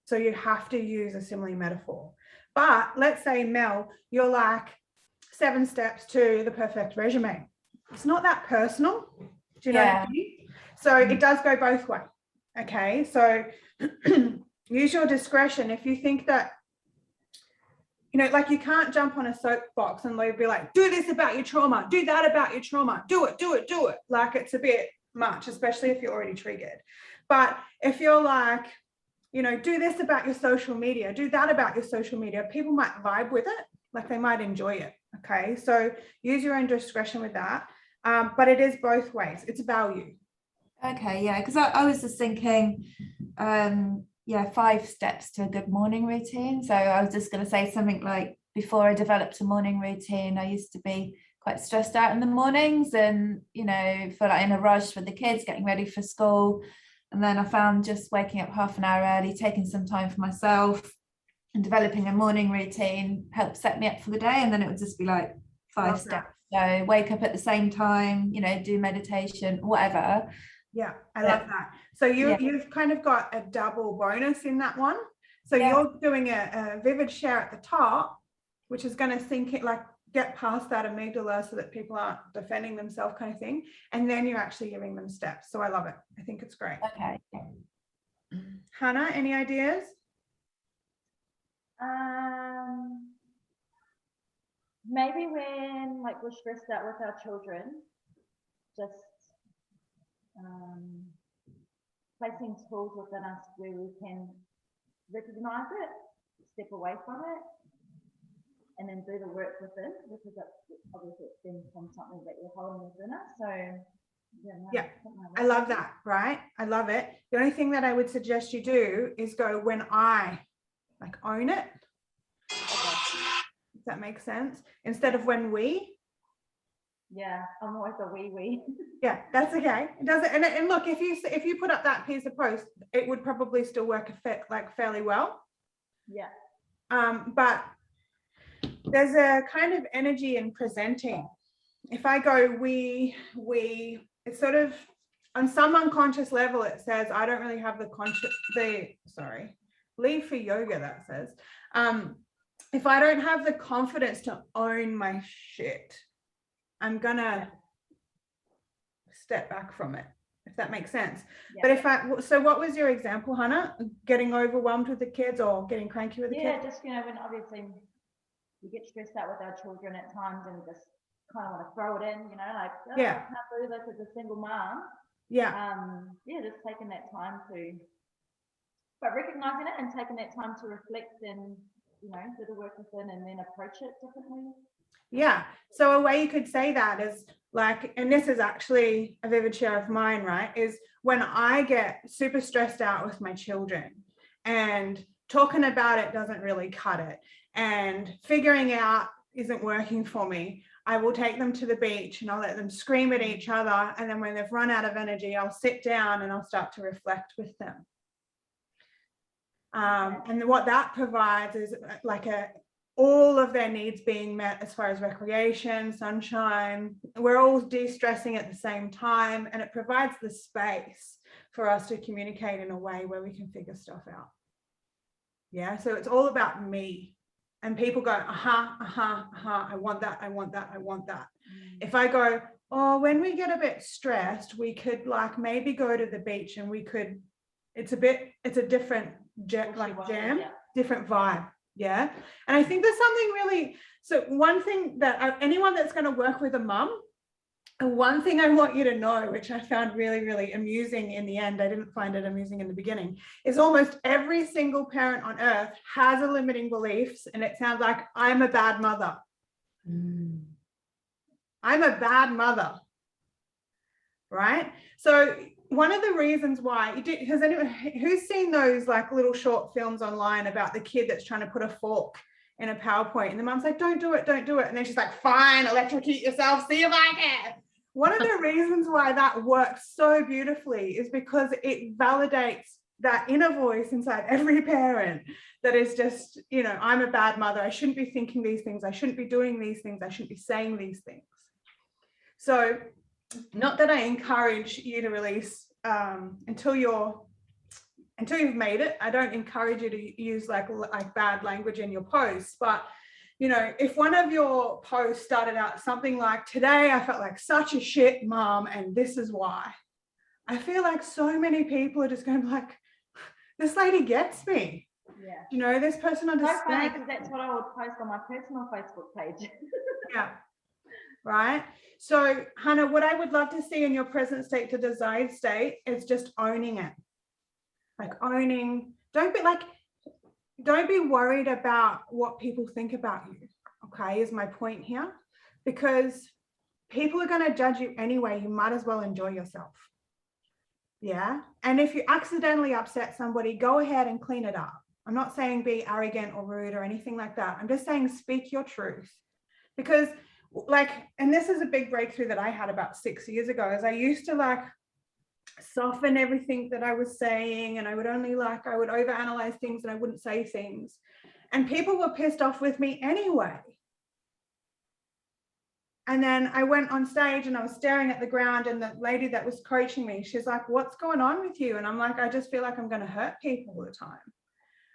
So you have to use a simile metaphor. But let's say, Mel, you're like 7 steps to the perfect resume. It's not that personal. Do you know what I mean? So it does go both ways. Okay, so use your discretion. If you think that, you know, like you can't jump on a soapbox and be like, do this about your trauma, do that about your trauma, do it, do it, do it. Like it's a bit much, especially if you're already triggered. But if you're like, you know, do this about your social media, do that about your social media, people might vibe with it, like they might enjoy it. Okay, so use your own discretion with that. But it is both ways. It's value. Okay, yeah, because I was just thinking, 5 steps to a good morning routine. So I was just going to say something like, before I developed a morning routine, I used to be quite stressed out in the mornings and, you know, feel like in a rush with the kids getting ready for school. And then I found just waking up half an hour early, taking some time for myself and developing a morning routine helped set me up for the day. And then it would just be like 5 steps. So wake up at the same time, you know, do meditation, whatever. Yeah, I love that. So you've kind of got a double bonus in that one. So you're doing a vivid share at the top, which is going to sink it, like get past that amygdala so that people aren't defending themselves kind of thing. And then you're actually giving them steps. So I love it. I think it's great. Okay. Hannah, any ideas? Maybe when like we're stressed out with our children, just placing tools within us where we can recognize it, step away from it, and then do the work within, because obviously it stems from something that you're holding within us. So I love that, right? I love it. The only thing that I would suggest you do is go when I, like, own it. Does that make sense? Instead of when we. Yeah, I'm always a wee. Yeah, that's okay. It doesn't. And look, if you put up that piece of post, it would probably still work fairly well. Yeah. But there's a kind of energy in presenting. If I go we, it's sort of, on some unconscious level, it says, I don't really have leave for yoga, that says, if I don't have the confidence to own my shit, I'm gonna step back from it, if that makes sense. Yeah. But so what was your example, Hannah? Getting overwhelmed with the kids or getting cranky with the kids? Yeah, just, you know, when obviously we get stressed out with our children at times and just kind of want to throw it in, you know, like, oh, Yeah. I can't do this as a single mom. Yeah. Yeah, just taking that time but recognizing it and taking that time to reflect and, you know, do the work within and then approach it differently. Yeah. So a way you could say that is like, and this is actually a vivid share of mine, right? Is when I get super stressed out with my children and talking about it doesn't really cut it and figuring out isn't working for me, I will take them to the beach and I'll let them scream at each other. And then when they've run out of energy, I'll sit down and I'll start to reflect with them. And what that provides is like all of their needs being met as far as recreation, sunshine. We're all de-stressing at the same time, and it provides the space for us to communicate in a way where we can figure stuff out. Yeah, so it's all about me. And people go, I want that, I want that, I want that. If I go, oh, when we get a bit stressed, we could like maybe go to the beach and we could, it's a different jam, different vibe. Yeah. And I think there's something really, so one thing that anyone that's going to work with a mum, one thing I want you to know, which I found really, really amusing in the end, I didn't find it amusing in the beginning, is almost every single parent on earth has a limiting beliefs. And it sounds like I'm a bad mother. I'm a bad mother. Right? So one of the reasons why, has anyone, who's seen those like little short films online about the kid that's trying to put a fork in a PowerPoint and the mom's like, don't do it. And then she's like, fine, electrocute yourself, see if I can. One of the reasons why that works so beautifully is because it validates that inner voice inside every parent that is just, you know, I'm a bad mother. I shouldn't be thinking these things. I shouldn't be doing these things. I shouldn't be saying these things. So not that I encourage you to release until you've made it. I don't encourage you to use like bad language in your posts, but you know, if one of your posts started out something like, today I felt like such a shit mom and this is why, I feel like so many people are just going to be like, this lady gets me. Yeah. You know, this person understands. So funny, because that's what I would post on my personal Facebook page. Yeah. Right. So Hannah, what I would love to see in your present state to desired state is just owning it. Like owning, don't be worried about what people think about you. Okay, is my point here. Because people are going to judge you anyway. You might as well enjoy yourself. Yeah. And if you accidentally upset somebody, go ahead and clean it up. I'm not saying be arrogant or rude or anything like that. I'm just saying speak your truth. Because like, and this is a big breakthrough that I had about 6 years ago, is I used to like soften everything that I was saying, and I would overanalyze things and I wouldn't say things. And people were pissed off with me anyway. And then I went on stage and I was staring at the ground, and the lady that was coaching me, she's like, what's going on with you? And I'm like, I just feel like I'm going to hurt people all the time.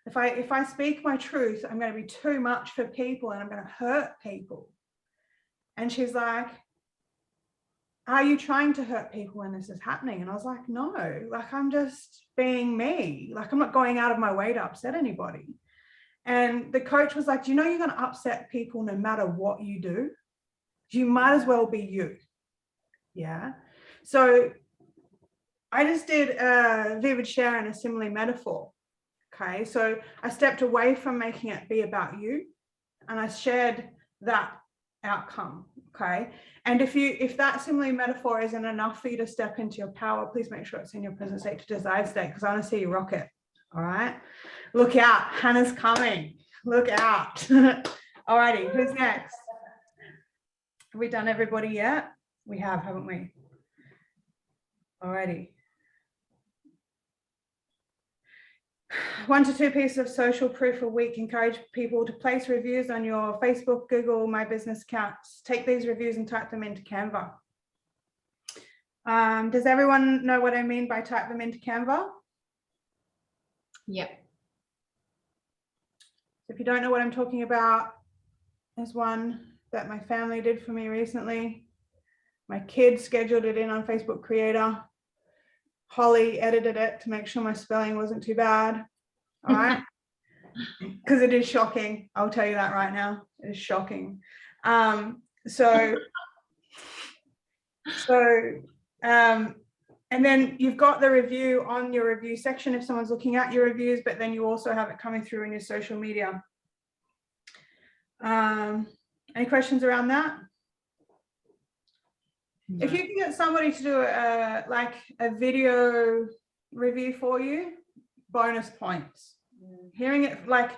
If I speak my truth, I'm going to be too much for people and I'm going to hurt people. And she's like, are you trying to hurt people when this is happening? And I was like, no, like I'm just being me. Like I'm not going out of my way to upset anybody. And the coach was like, do you know you're going to upset people no matter what you do? You might as well be you. Yeah. So I just did a vivid share and a simile metaphor. Okay. So I stepped away from making it be about you, and I shared that outcome. Okay. And if that simile metaphor isn't enough for you to step into your power, please make sure it's in your present state to desired state, because I want to see you rock it. All right. Look out. Hannah's coming. Look out. Alrighty. Who's next? Have we done everybody yet? We have, haven't we? Alrighty. 1 to 2 pieces of social proof a week. Encourage people to place reviews on your Facebook, Google, My Business accounts. Take these reviews and type them into Canva. Does everyone know what I mean by type them into Canva? Yep. If you don't know what I'm talking about, there's one that my family did for me recently. My kids scheduled it in on Facebook Creator. Holly edited it to make sure my spelling wasn't too bad. All right. Because it is shocking. I'll tell you that right now. It is shocking. And then you've got the review on your review section if someone's looking at your reviews, but then you also have it coming through in your social media. Any questions around that? No. If you can get somebody to do like a video review for you, bonus points. Hearing it, like,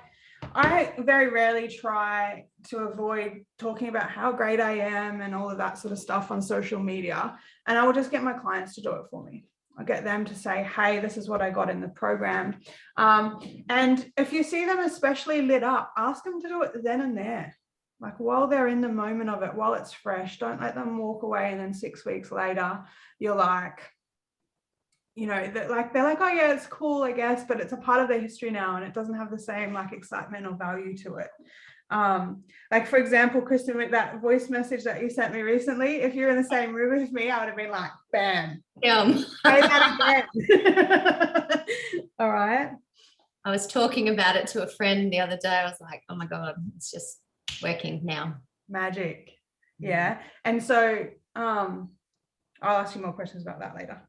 I very rarely try to avoid talking about how great I am and all of that sort of stuff on social media. And I will just get my clients to do it for me. I'll get them to say, hey, this is what I got in the program. And if you see them especially lit up, ask them to do it then and there. Like while they're in the moment of it, while it's fresh. Don't let them walk away and then 6 weeks later, you're like, you know, that like they're like, oh yeah, it's cool, I guess, but it's a part of their history now and it doesn't have the same like excitement or value to it. Like for example, Kristen, with that voice message that you sent me recently, if you're in the same room with me, I would have been like, bam, say that again. All right. I was talking about it to a friend the other day. I was like, oh my God, it's just working now. Magic. Yeah. And so I'll ask you more questions about that later.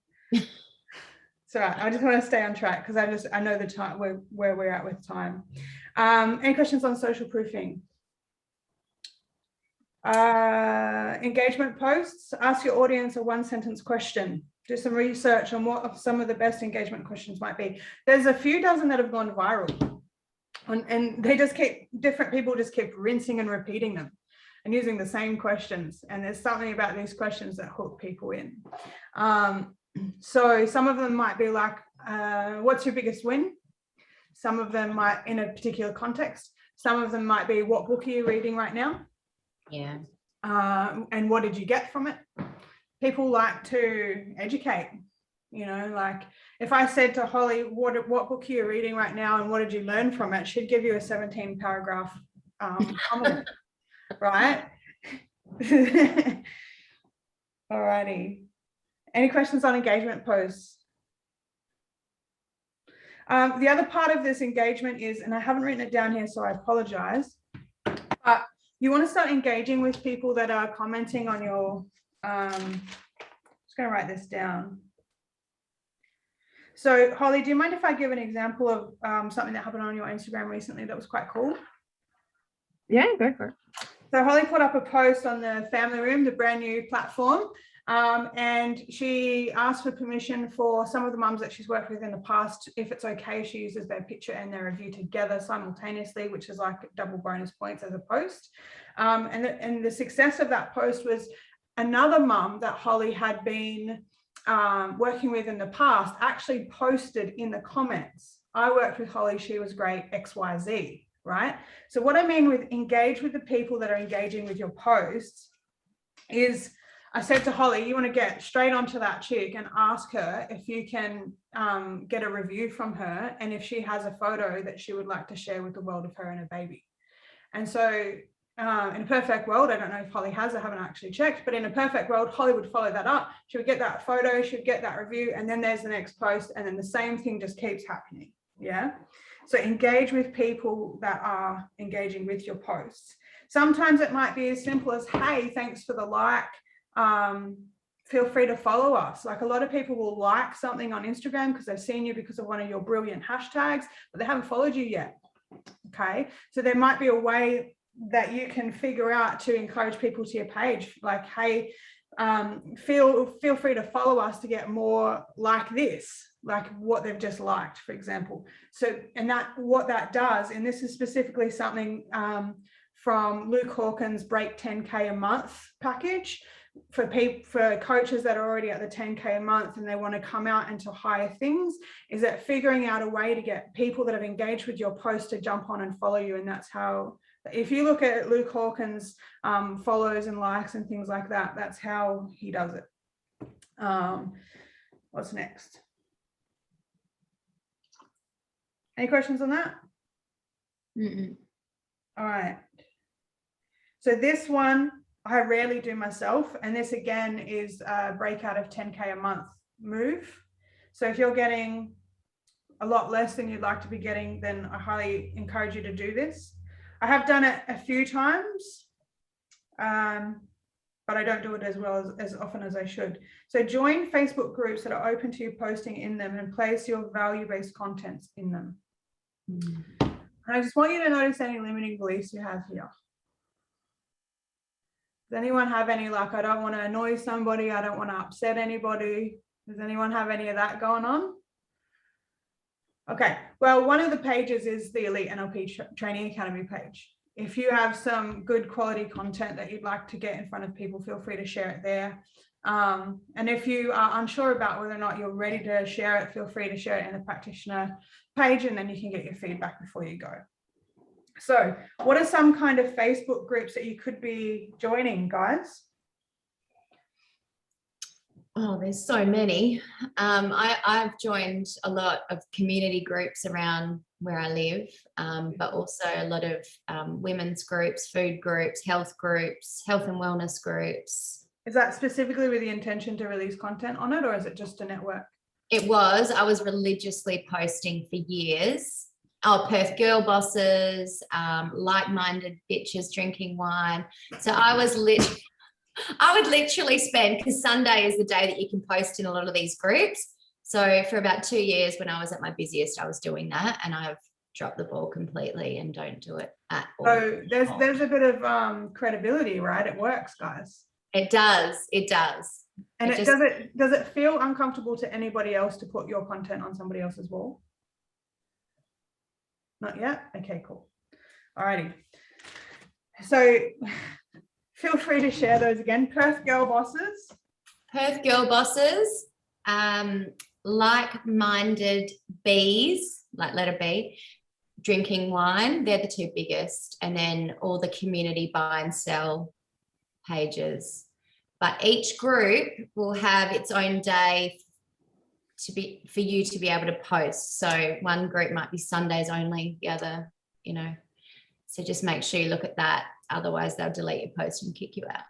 So I just want to stay on track because I know the time where we're at with time. Any questions on social proofing? Engagement posts. Ask your audience a 1-sentence question. Do some research on what some of the best engagement questions might be. There's a few dozen that have gone viral, and they just different people just keep rinsing and repeating them and using the same questions. And there's something about these questions that hook people in. So some of them might be like, what's your biggest win? Some of them might, in a particular context, some of them might be, what book are you reading right now? Yeah. And what did you get from it? People like to educate, you know, like if I said to Holly, what book are you reading right now and what did you learn from it? She'd give you a 17-paragraph comment, right? Alrighty. Any questions on engagement posts? The other part of this engagement is, and I haven't written it down here, so I apologize, but you want to start engaging with people that are commenting on your, just going to write this down. So Holly, do you mind if I give an example of something that happened on your Instagram recently that was quite cool? Yeah, go for it. So Holly put up a post on the Family Room, the brand new platform, and she asked for permission for some of the mums that she's worked with in the past, if it's okay, she uses their picture and their review together simultaneously, which is like double bonus points as a post. And the success of that post was another mum that Holly had been working with in the past actually posted in the comments, I worked with Holly, she was great, XYZ. Right? So what I mean with engage with the people that are engaging with your posts is, I said to Holly, you want to get straight onto that chick and ask her if you can get a review from her and if she has a photo that she would like to share with the world of her and her baby. And so in a perfect world, I don't know if Holly has, I haven't actually checked, but in a perfect world, Holly would follow that up. She would get that photo, she would get that review, and then there's the next post, and then the same thing just keeps happening. Yeah. So engage with people that are engaging with your posts. Sometimes it might be as simple as, hey, thanks for the like. Feel free to follow us. Like a lot of people will like something on Instagram because they've seen you because of one of your brilliant hashtags, but they haven't followed you yet. Okay. So there might be a way that you can figure out to encourage people to your page. Like, hey, feel free to follow us to get more like this, like what they've just liked, for example. So, and that what that does, and this is specifically something from Luke Hawkins' Break 10K a month package for coaches that are already at the 10K a month and they want to come out into higher things, is that figuring out a way to get people that have engaged with your post to jump on and follow you. And that's how, if you look at Luke Hawkins' follows and likes and things like that, that's how he does it. What's next? Any questions on that? Mm-mm. All right. So this one I rarely do myself, and this again is a breakout of 10K a month move. So if you're getting a lot less than you'd like to be getting, then I highly encourage you to do this. I have done it a few times, but I don't do it as well as often as I should. So join Facebook groups that are open to you posting in them and place your value-based contents in them. And I just want you to notice any limiting beliefs you have here. Does anyone have any, like, I don't want to annoy somebody, I don't want to upset anybody? Does anyone have any of that going on? Okay, well, one of the pages is the Elite NLP Training Academy page. If you have some good quality content that you'd like to get in front of people, feel free to share it there. And if you are unsure about whether or not you're ready to share it, feel free to share it in the practitioner page, and then you can get your feedback before you go. So what are some kind of Facebook groups that you could be joining, guys? Oh, there's so many. I've joined a lot of community groups around where I live, but also a lot of women's groups, food groups, health and wellness groups. Is that specifically with the intention to release content on it, or is it just a network? I was religiously posting for years. Oh, Perth girl bosses, like-minded bitches drinking wine. So I would literally spend, because Sunday is the day that you can post in a lot of these groups. So for about 2 years when I was at my busiest, I was doing that, and I've dropped the ball completely and don't do it at all. So there's a bit of credibility, right? It works, guys. It does. And does it feel uncomfortable to anybody else to put your content on somebody else's wall? Not yet? Okay, cool. All righty. So feel free to share those again. Perth girl bosses, like-minded bees, like letter B, drinking wine. They're the two biggest. And then all the community buy and sell pages. But each group will have its own day for you to be able to post. So one group might be Sundays only, the other, so just make sure you look at that. Otherwise they'll delete your post and kick you out.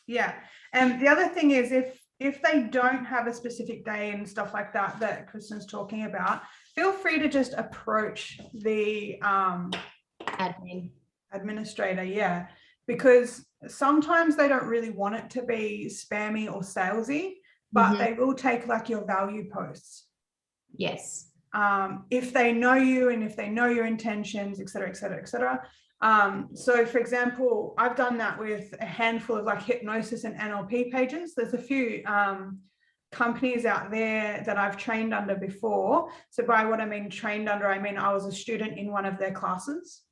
Yeah. And the other thing is, if they don't have a specific day and stuff like that Kristen's talking about, feel free to just approach the administrator. Yeah, because sometimes they don't really want it to be spammy or salesy, but they will take like your value posts. Yes. If they know you and if they know your intentions, et cetera, et cetera, et cetera. So for example, I've done that with a handful of like hypnosis and NLP pages. There's a few companies out there that I've trained under before. So by what I mean trained under, I mean I was a student in one of their classes.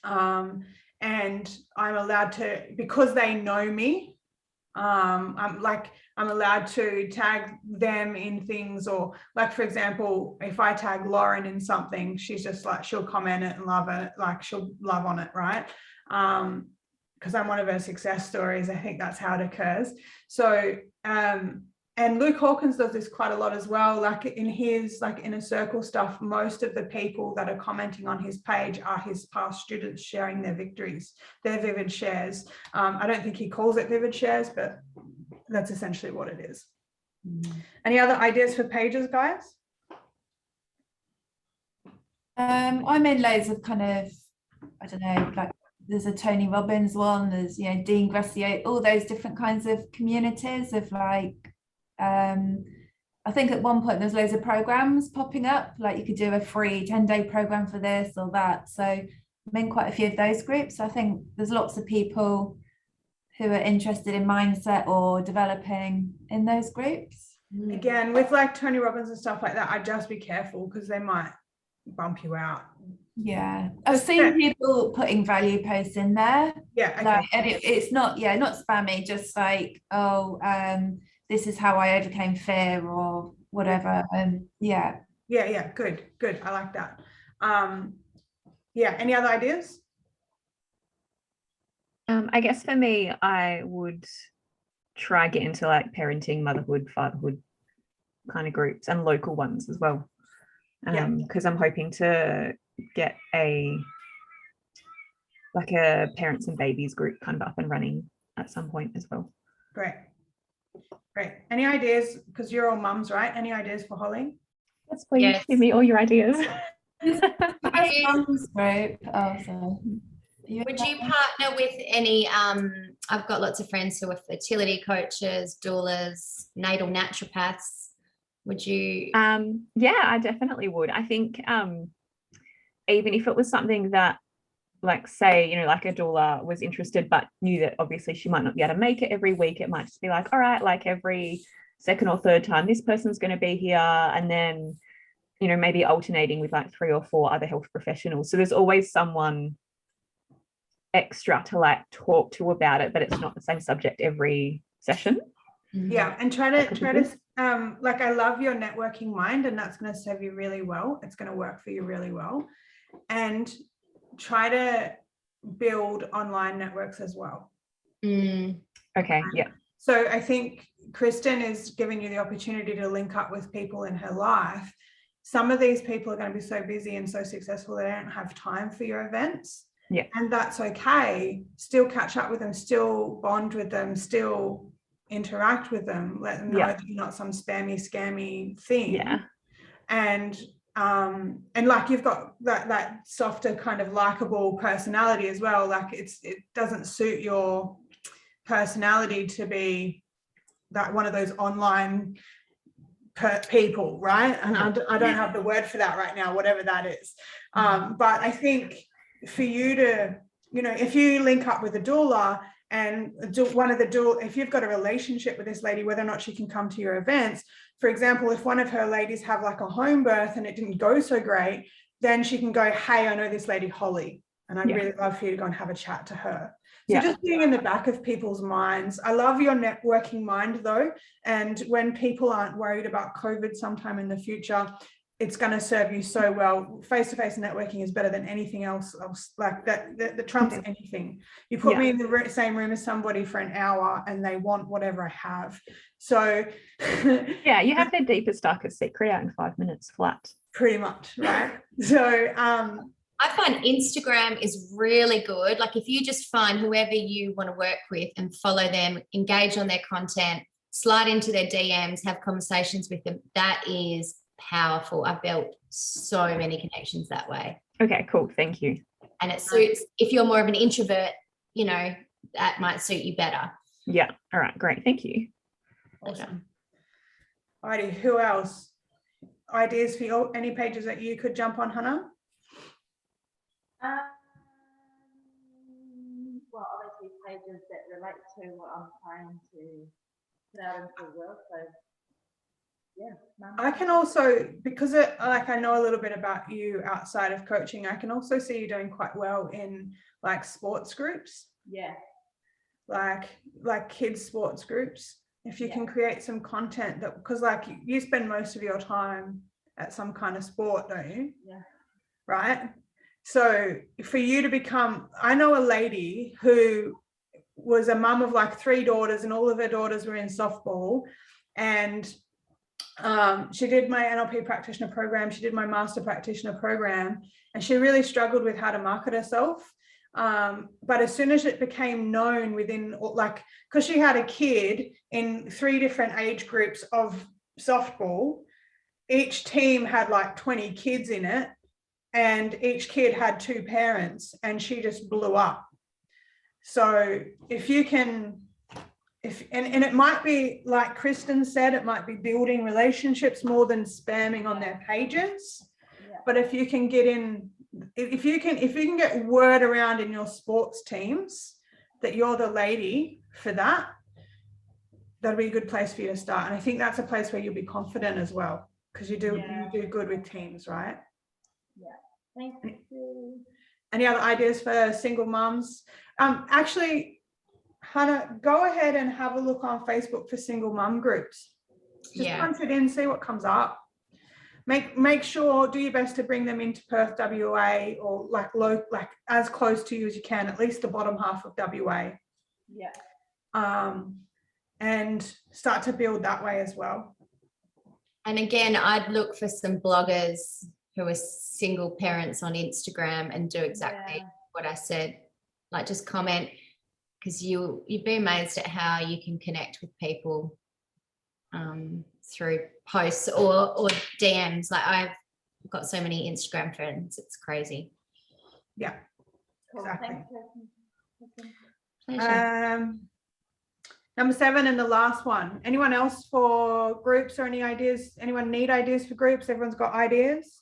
And I'm allowed to, because they know me, I'm allowed to tag them in things, or like, for example, if I tag Lauren in something, she's just like, she'll comment it and love it, like she'll love on it, right? Because I'm one of her success stories. I think that's how it occurs. So, and Luke Hawkins does this quite a lot as well. Like in his inner circle stuff, most of the people that are commenting on his page are his past students sharing their victories, their vivid shares. I don't think he calls it vivid shares, but that's essentially what it is. Any other ideas for pages, guys? I'm in loads of kind of, I don't know, like there's a Tony Robbins one, there's, Dean Gracio, all those different kinds of communities of like, I think at one point there's loads of programs popping up, like you could do a free 10-day program for this or that. So I'm in quite a few of those groups. I think there's lots of people who are interested in mindset or developing in those groups. Again, with like Tony Robbins and stuff like that, I'd just be careful because they might bump you out. Yeah, I've seen people putting value posts in there. Yeah, okay. Like, and it's not spammy, just like, this is how I overcame fear or whatever. And yeah, good, I like that. Any other ideas? I guess for me, I would try get into like parenting, motherhood, fatherhood kind of groups and local ones as well. Because I'm hoping to get a parents and babies group kind of up and running at some point as well. Great. Any ideas? Because you're all mums, right? Any ideas for Holly? Yes, please give me all your ideas. Mums group. Oh, so would you partner with any? I've got lots of friends who are fertility coaches, doulas, natal naturopaths. Would you? Yeah, I definitely would. I think even if it was something that, like, say, you know, like a doula was interested but knew that obviously she might not be able to make it every week, it might just be like, all right, like every second or third time this person's going to be here, and then, you know, maybe alternating with like 3 or 4 other health professionals, so there's always someone extra to like talk to about it, but it's not the same subject every session. Yeah, and try to like, I love your networking mind, and that's going to serve you really well. It's going to work for you really well. And try to build online networks as well. Okay, yeah. So I think Kristen is giving you the opportunity to link up with people in her life. Some of these people are going to be so busy and so successful they don't have time for your events. Yeah. And that's okay. Still catch up with them, still bond with them, still interact with them, let them know that you're not some spammy, scammy thing. Yeah. And like, you've got that softer kind of likable personality as well. Like, it doesn't suit your personality to be that one of those online people, right? And I don't have the word for that right now, whatever that is. But I think for you to, you know, if you link up with a doula, and if you've got a relationship with this lady, whether or not she can come to your events, for example, if one of her ladies have like a home birth and it didn't go so great, then she can go, hey, I know this lady Holly, and I'd really love for you to go and have a chat to her. So just being in the back of people's minds. I love your networking mind though. And when people aren't worried about COVID sometime in the future, it's going to serve you so well. Face-to-face networking is better than anything else like that trumps anything. You put me in the same room as somebody for an hour and they want whatever I have. So yeah, you have their deepest, darkest secret out in 5 minutes flat. Pretty much, right? So I find Instagram is really good. Like, if you just find whoever you want to work with and follow them, engage on their content, slide into their DMs, have conversations with them, that is powerful. I've built so many connections that way. Okay, cool. Thank you. And it suits, if you're more of an introvert, you know, that might suit you better. Yeah. All right. Great. Thank you. Awesome. Alrighty, who else? Ideas for any pages that you could jump on, Hannah? Well, obviously pages that relate to what I'm trying to put out into the world. So yeah. I can also, because I know a little bit about you outside of coaching, I can also see you doing quite well in like sports groups. Yeah. Like kids sports groups. If you can create some content that, because like you spend most of your time at some kind of sport, don't you? Yeah. Right. So for you to become, I know a lady who was a mum of like 3 daughters, and all of her daughters were in softball, and she did my NLP practitioner program, she did my master practitioner program, and she really struggled with how to market herself. But as soon as it became known within, like, because she had a kid in 3 different age groups of softball, each team had like 20 kids in it, and each kid had 2 parents, and she just blew up. So if you can, and it might be like Kristen said, it might be building relationships more than spamming on their pages. Yeah. But if you can get in, if you can get word around in your sports teams that you're the lady for that, that'll be a good place for you to start. And I think that's a place where you'll be confident as well, because you do good with teams, right? Yeah. Thank you. Any other ideas for single mums? Actually, Hannah, go ahead and have a look on Facebook for single mum groups. Just punch it in, see what comes up. Make sure, do your best to bring them into Perth, WA, or like as close to you as you can, at least the bottom half of WA. Yeah. and start to build that way as well. And again, I'd look for some bloggers who are single parents on Instagram and do exactly what I said. Like just comment, because you'd be amazed at how you can connect with people through posts or DMs. Like I've got so many Instagram friends, it's crazy. Yeah, Cool. exactly. Thanks, Kirsten. Pleasure. Number 7 and the last one. Anyone else for groups or any ideas? Anyone need ideas for groups? Everyone's got ideas?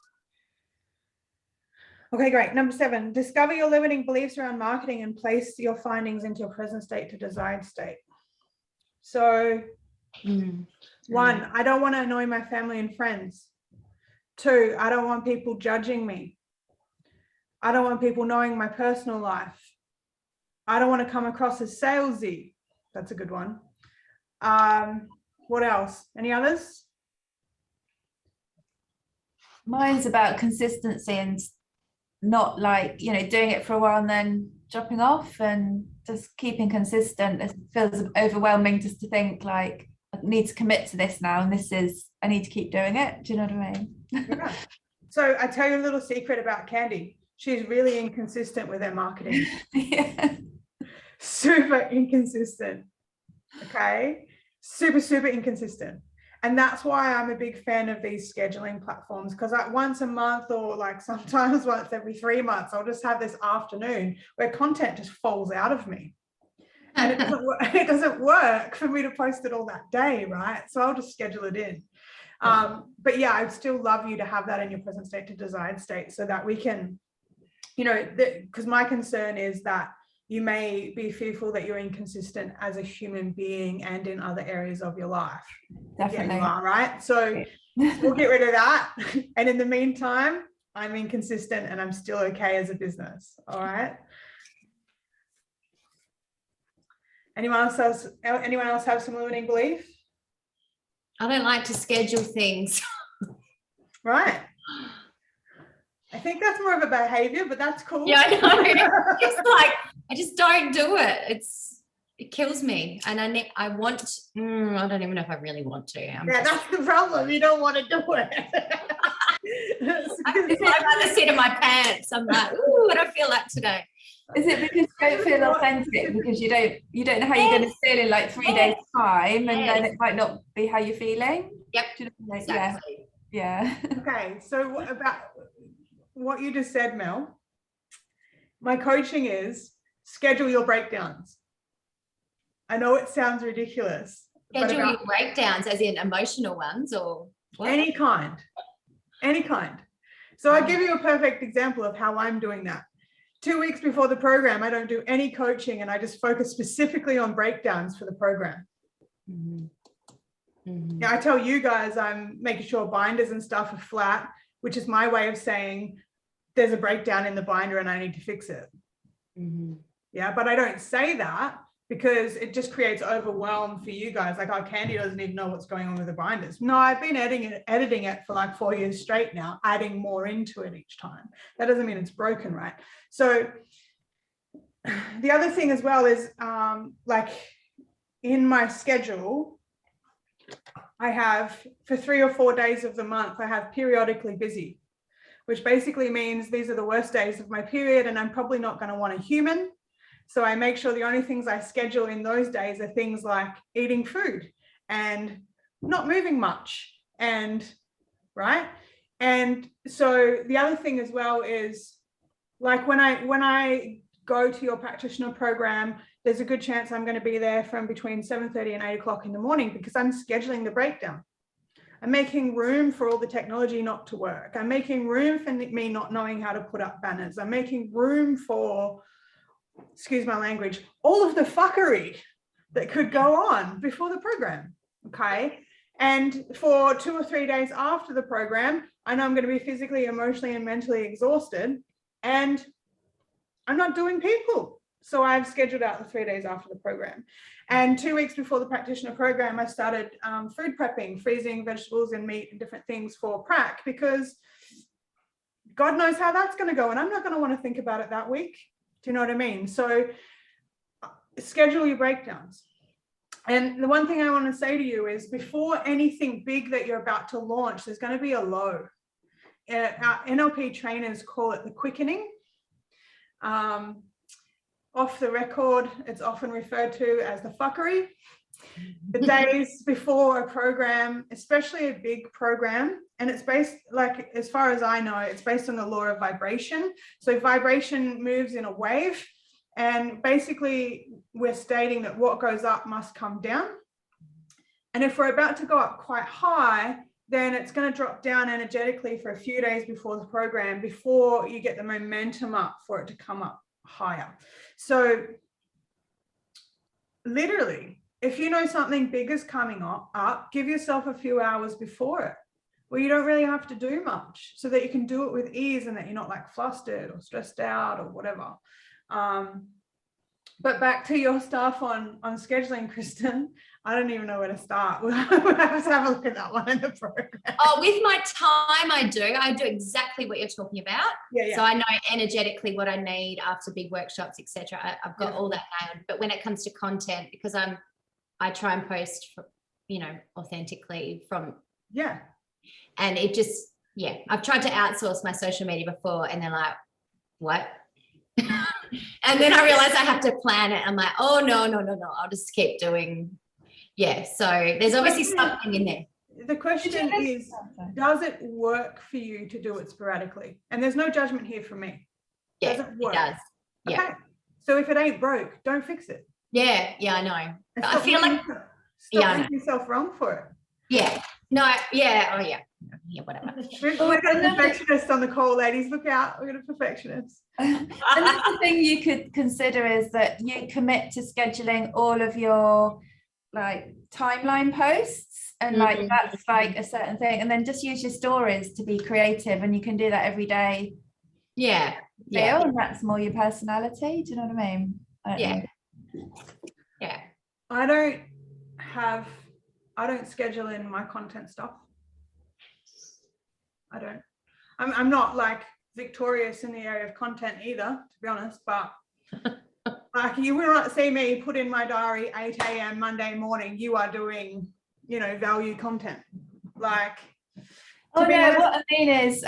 Okay, great. Number 7, discover your limiting beliefs around marketing and place your findings into your present state to desired state. So 1, I don't want to annoy my family and friends. 2, I don't want people judging me. I don't want people knowing my personal life. I don't want to come across as salesy. That's a good one. What else? Any others? Mine's about consistency and not like, doing it for a while and then dropping off, and just keeping consistent. It feels overwhelming just to think like, I need to commit to this now, and I need to keep doing it. Do you know what I mean? Yeah. So I tell you a little secret about Candy. She's really inconsistent with her marketing. Yeah. Super inconsistent. Okay. Super inconsistent. And that's why I'm a big fan of these scheduling platforms, because like once a month or like sometimes once every 3 months, I'll just have this afternoon where content just falls out of me. And it doesn't work for me to post it all that day, right? So I'll just schedule it in. But yeah, I'd still love you to have that in your present state to desired state, so that we can, because my concern is that you may be fearful that you're inconsistent as a human being and in other areas of your life. Definitely. Yeah, you are, right? So we'll get rid of that. And in the meantime, I'm inconsistent and I'm still okay as a business. All right. Anyone else have some limiting belief? I don't like to schedule things. Right. I think that's more of a behavior, but that's cool. Yeah, I know. It's like I just don't do it. It kills me, and I want. I don't even know if I really want to. That's the problem. You don't want to do it. I'm by the seat of my pants. I'm like, ooh, I don't feel like today. Is it because you don't feel authentic, because you don't know how you're going to feel in like 3 days time, and then it might not be how you're feeling? Yep. Exactly. Yeah. Okay, so about what you just said, Mel, my coaching is schedule your breakdowns. I know it sounds ridiculous. Schedule your breakdowns, as in emotional ones, or what? Any kind. So I'll give you a perfect example of how I'm doing that. 2 weeks before the program, I don't do any coaching, and I just focus specifically on breakdowns for the program. Now, I tell you guys I'm making sure binders and stuff are flat, which is my way of saying there's a breakdown in the binder and I need to fix it. Yeah, but I don't say that because it just creates overwhelm for you guys. Like, oh, Candy doesn't even know what's going on with the binders. No, I've been editing it for like 4 years straight now, adding more into it each time. That doesn't mean it's broken, right? So the other thing as well is like in my schedule, I have for 3 or 4 days of the month, I have periodically busy, which basically means these are the worst days of my period and I'm probably not going to want a human. So I make sure the only things I schedule in those days are things like eating food and not moving much. And right. And so the other thing as well is like when I go to your practitioner program, there's a good chance I'm going to be there from between 7:30 and 8 o'clock in the morning because I'm scheduling the breakdown. I'm making room for all the technology not to work. I'm making room for me not knowing how to put up banners. I'm making room for, excuse my language, all of the fuckery that could go on before the program. Okay. And for 2 or 3 days after the program, I know I'm going to be physically, emotionally, and mentally exhausted. And I'm not doing people. So I've scheduled out the 3 days after the program. And 2 weeks before the practitioner program, I started food prepping, freezing vegetables and meat and different things for prac, because God knows how that's going to go. And I'm not going to want to think about it that week. Do you know what I mean? So schedule your breakdowns. And the one thing I want to say to you is before anything big that you're about to launch, there's going to be a low. Our NLP trainers call it the quickening. Off the record, it's often referred to as the fuckery. The days before a program, especially a big program, and it's based, like, as far as I know, it's based on the law of vibration. So vibration moves in a wave, and basically we're stating that what goes up must come down. And if we're about to go up quite high, then it's going to drop down energetically for a few days before the program, before you get the momentum up for it to come up higher. So literally, if you know something big is coming up, give yourself a few hours before it, where you don't really have to do much, so that you can do it with ease and that you're not like flustered or stressed out or whatever. But back to your stuff on scheduling, Kristen, I don't even know where to start. We'll have to have a look at that one in the program. Oh, with my time, I do exactly what you're talking about. Yeah. So I know energetically what I need after big workshops, etc. I've got all that nailed. But when it comes to content, because I try and post, authentically from. Yeah. And it just, I've tried to outsource my social media before, and they're like, what? And then I realized I have to plan it. I'm like, oh, no. I'll just keep doing. Yeah. So there's obviously something in there. The question is, does it work for you to do it sporadically? And there's no judgment here from me. Yeah, does it work? It does. Yeah. Okay. So if it ain't broke, don't fix it. Yeah, I know. And I feel like making yourself wrong for it. Yeah. No, yeah. Oh, yeah. Yeah, whatever. We've got a perfectionist on the call, ladies. Look out. We've got a perfectionist. Another thing you could consider is that you commit to scheduling all of your like timeline posts, and like that's like a certain thing, and then just use your stories to be creative, and you can do that every day. Yeah. And that's more your personality. Do you know what I mean? Yeah. I don't schedule in my content stuff. I don't. I'm not like victorious in the area of content either, to be honest, but like, you will not see me put in my diary 8 a.m. Monday morning, you are doing, value content. Like, what I mean is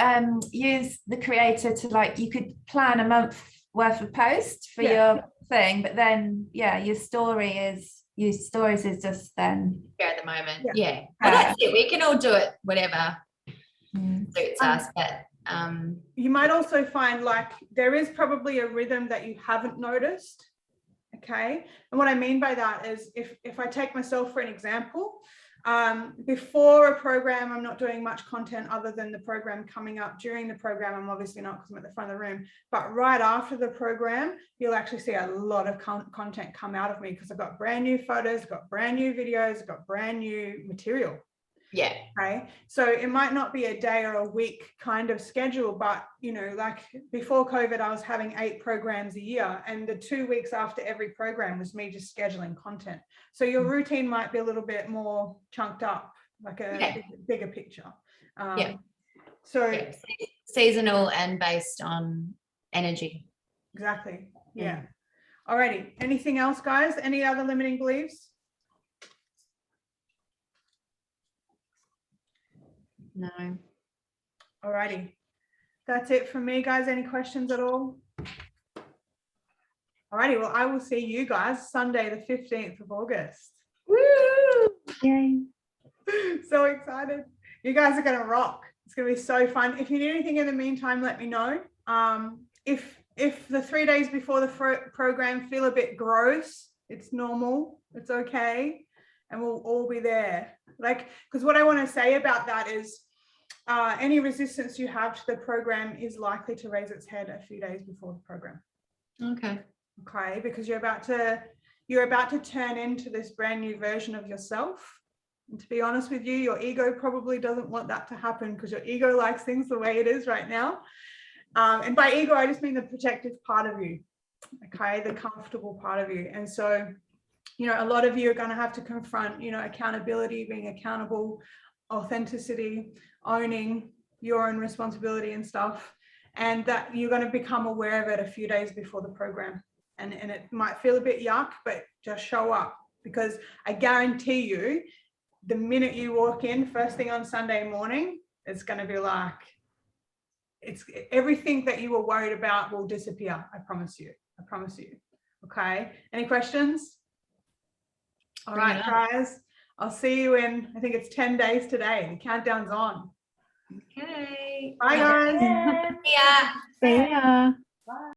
use the creator to, like, you could plan a month worth of posts for your thing, but then your stories is just then at the moment. Well, that's it. We can all do it, whatever suits us, but you might also find like there is probably a rhythm that you haven't noticed. Okay, and what I mean by that is if I take myself for an example, before a program, I'm not doing much content other than the program coming up. During the program, I'm obviously not, because I'm at the front of the room, but right after the program, you'll actually see a lot of content come out of me, because I've got brand new photos, I've got brand new videos, I've got brand new material. Yeah. Okay. So it might not be a day or a week kind of schedule, but like before COVID, I was having 8 programs a year, and the 2 weeks after every program was me just scheduling content. So your routine might be a little bit more chunked up, like a bigger picture. So seasonal and based on energy. Exactly. Yeah. Alrighty. Anything else, guys? Any other limiting beliefs? No. Alrighty. That's it from me, guys. Any questions at all? Alrighty. Well, I will see you guys Sunday, the 15th of August. Woo! Yay. So excited. You guys are going to rock. It's going to be so fun. If you need anything in the meantime, let me know. If the 3 days before the program feel a bit gross, it's normal. It's okay. And we'll all be there. Like, because what I want to say about that is any resistance you have to the program is likely to raise its head a few days before the program. Okay, because you're about to turn into this brand new version of yourself. And to be honest with you, your ego probably doesn't want that to happen, because your ego likes things the way it is right now. And by ego, I just mean the protective part of you, the comfortable part of you. And so, a lot of you are going to have to confront, accountability, being accountable, authenticity, owning your own responsibility and stuff. And that you're going to become aware of it a few days before the program. And it might feel a bit yuck, but just show up. because I guarantee you, the minute you walk in first thing on Sunday morning, it's going to be like, it's everything that you were worried about will disappear. I promise you. I promise you. Okay. Any questions? All Bring it right, on. guys. I'll see you in, I think it's 10 days today. The countdown's on. Okay. Bye, guys. Yeah. Yeah. See ya. Bye.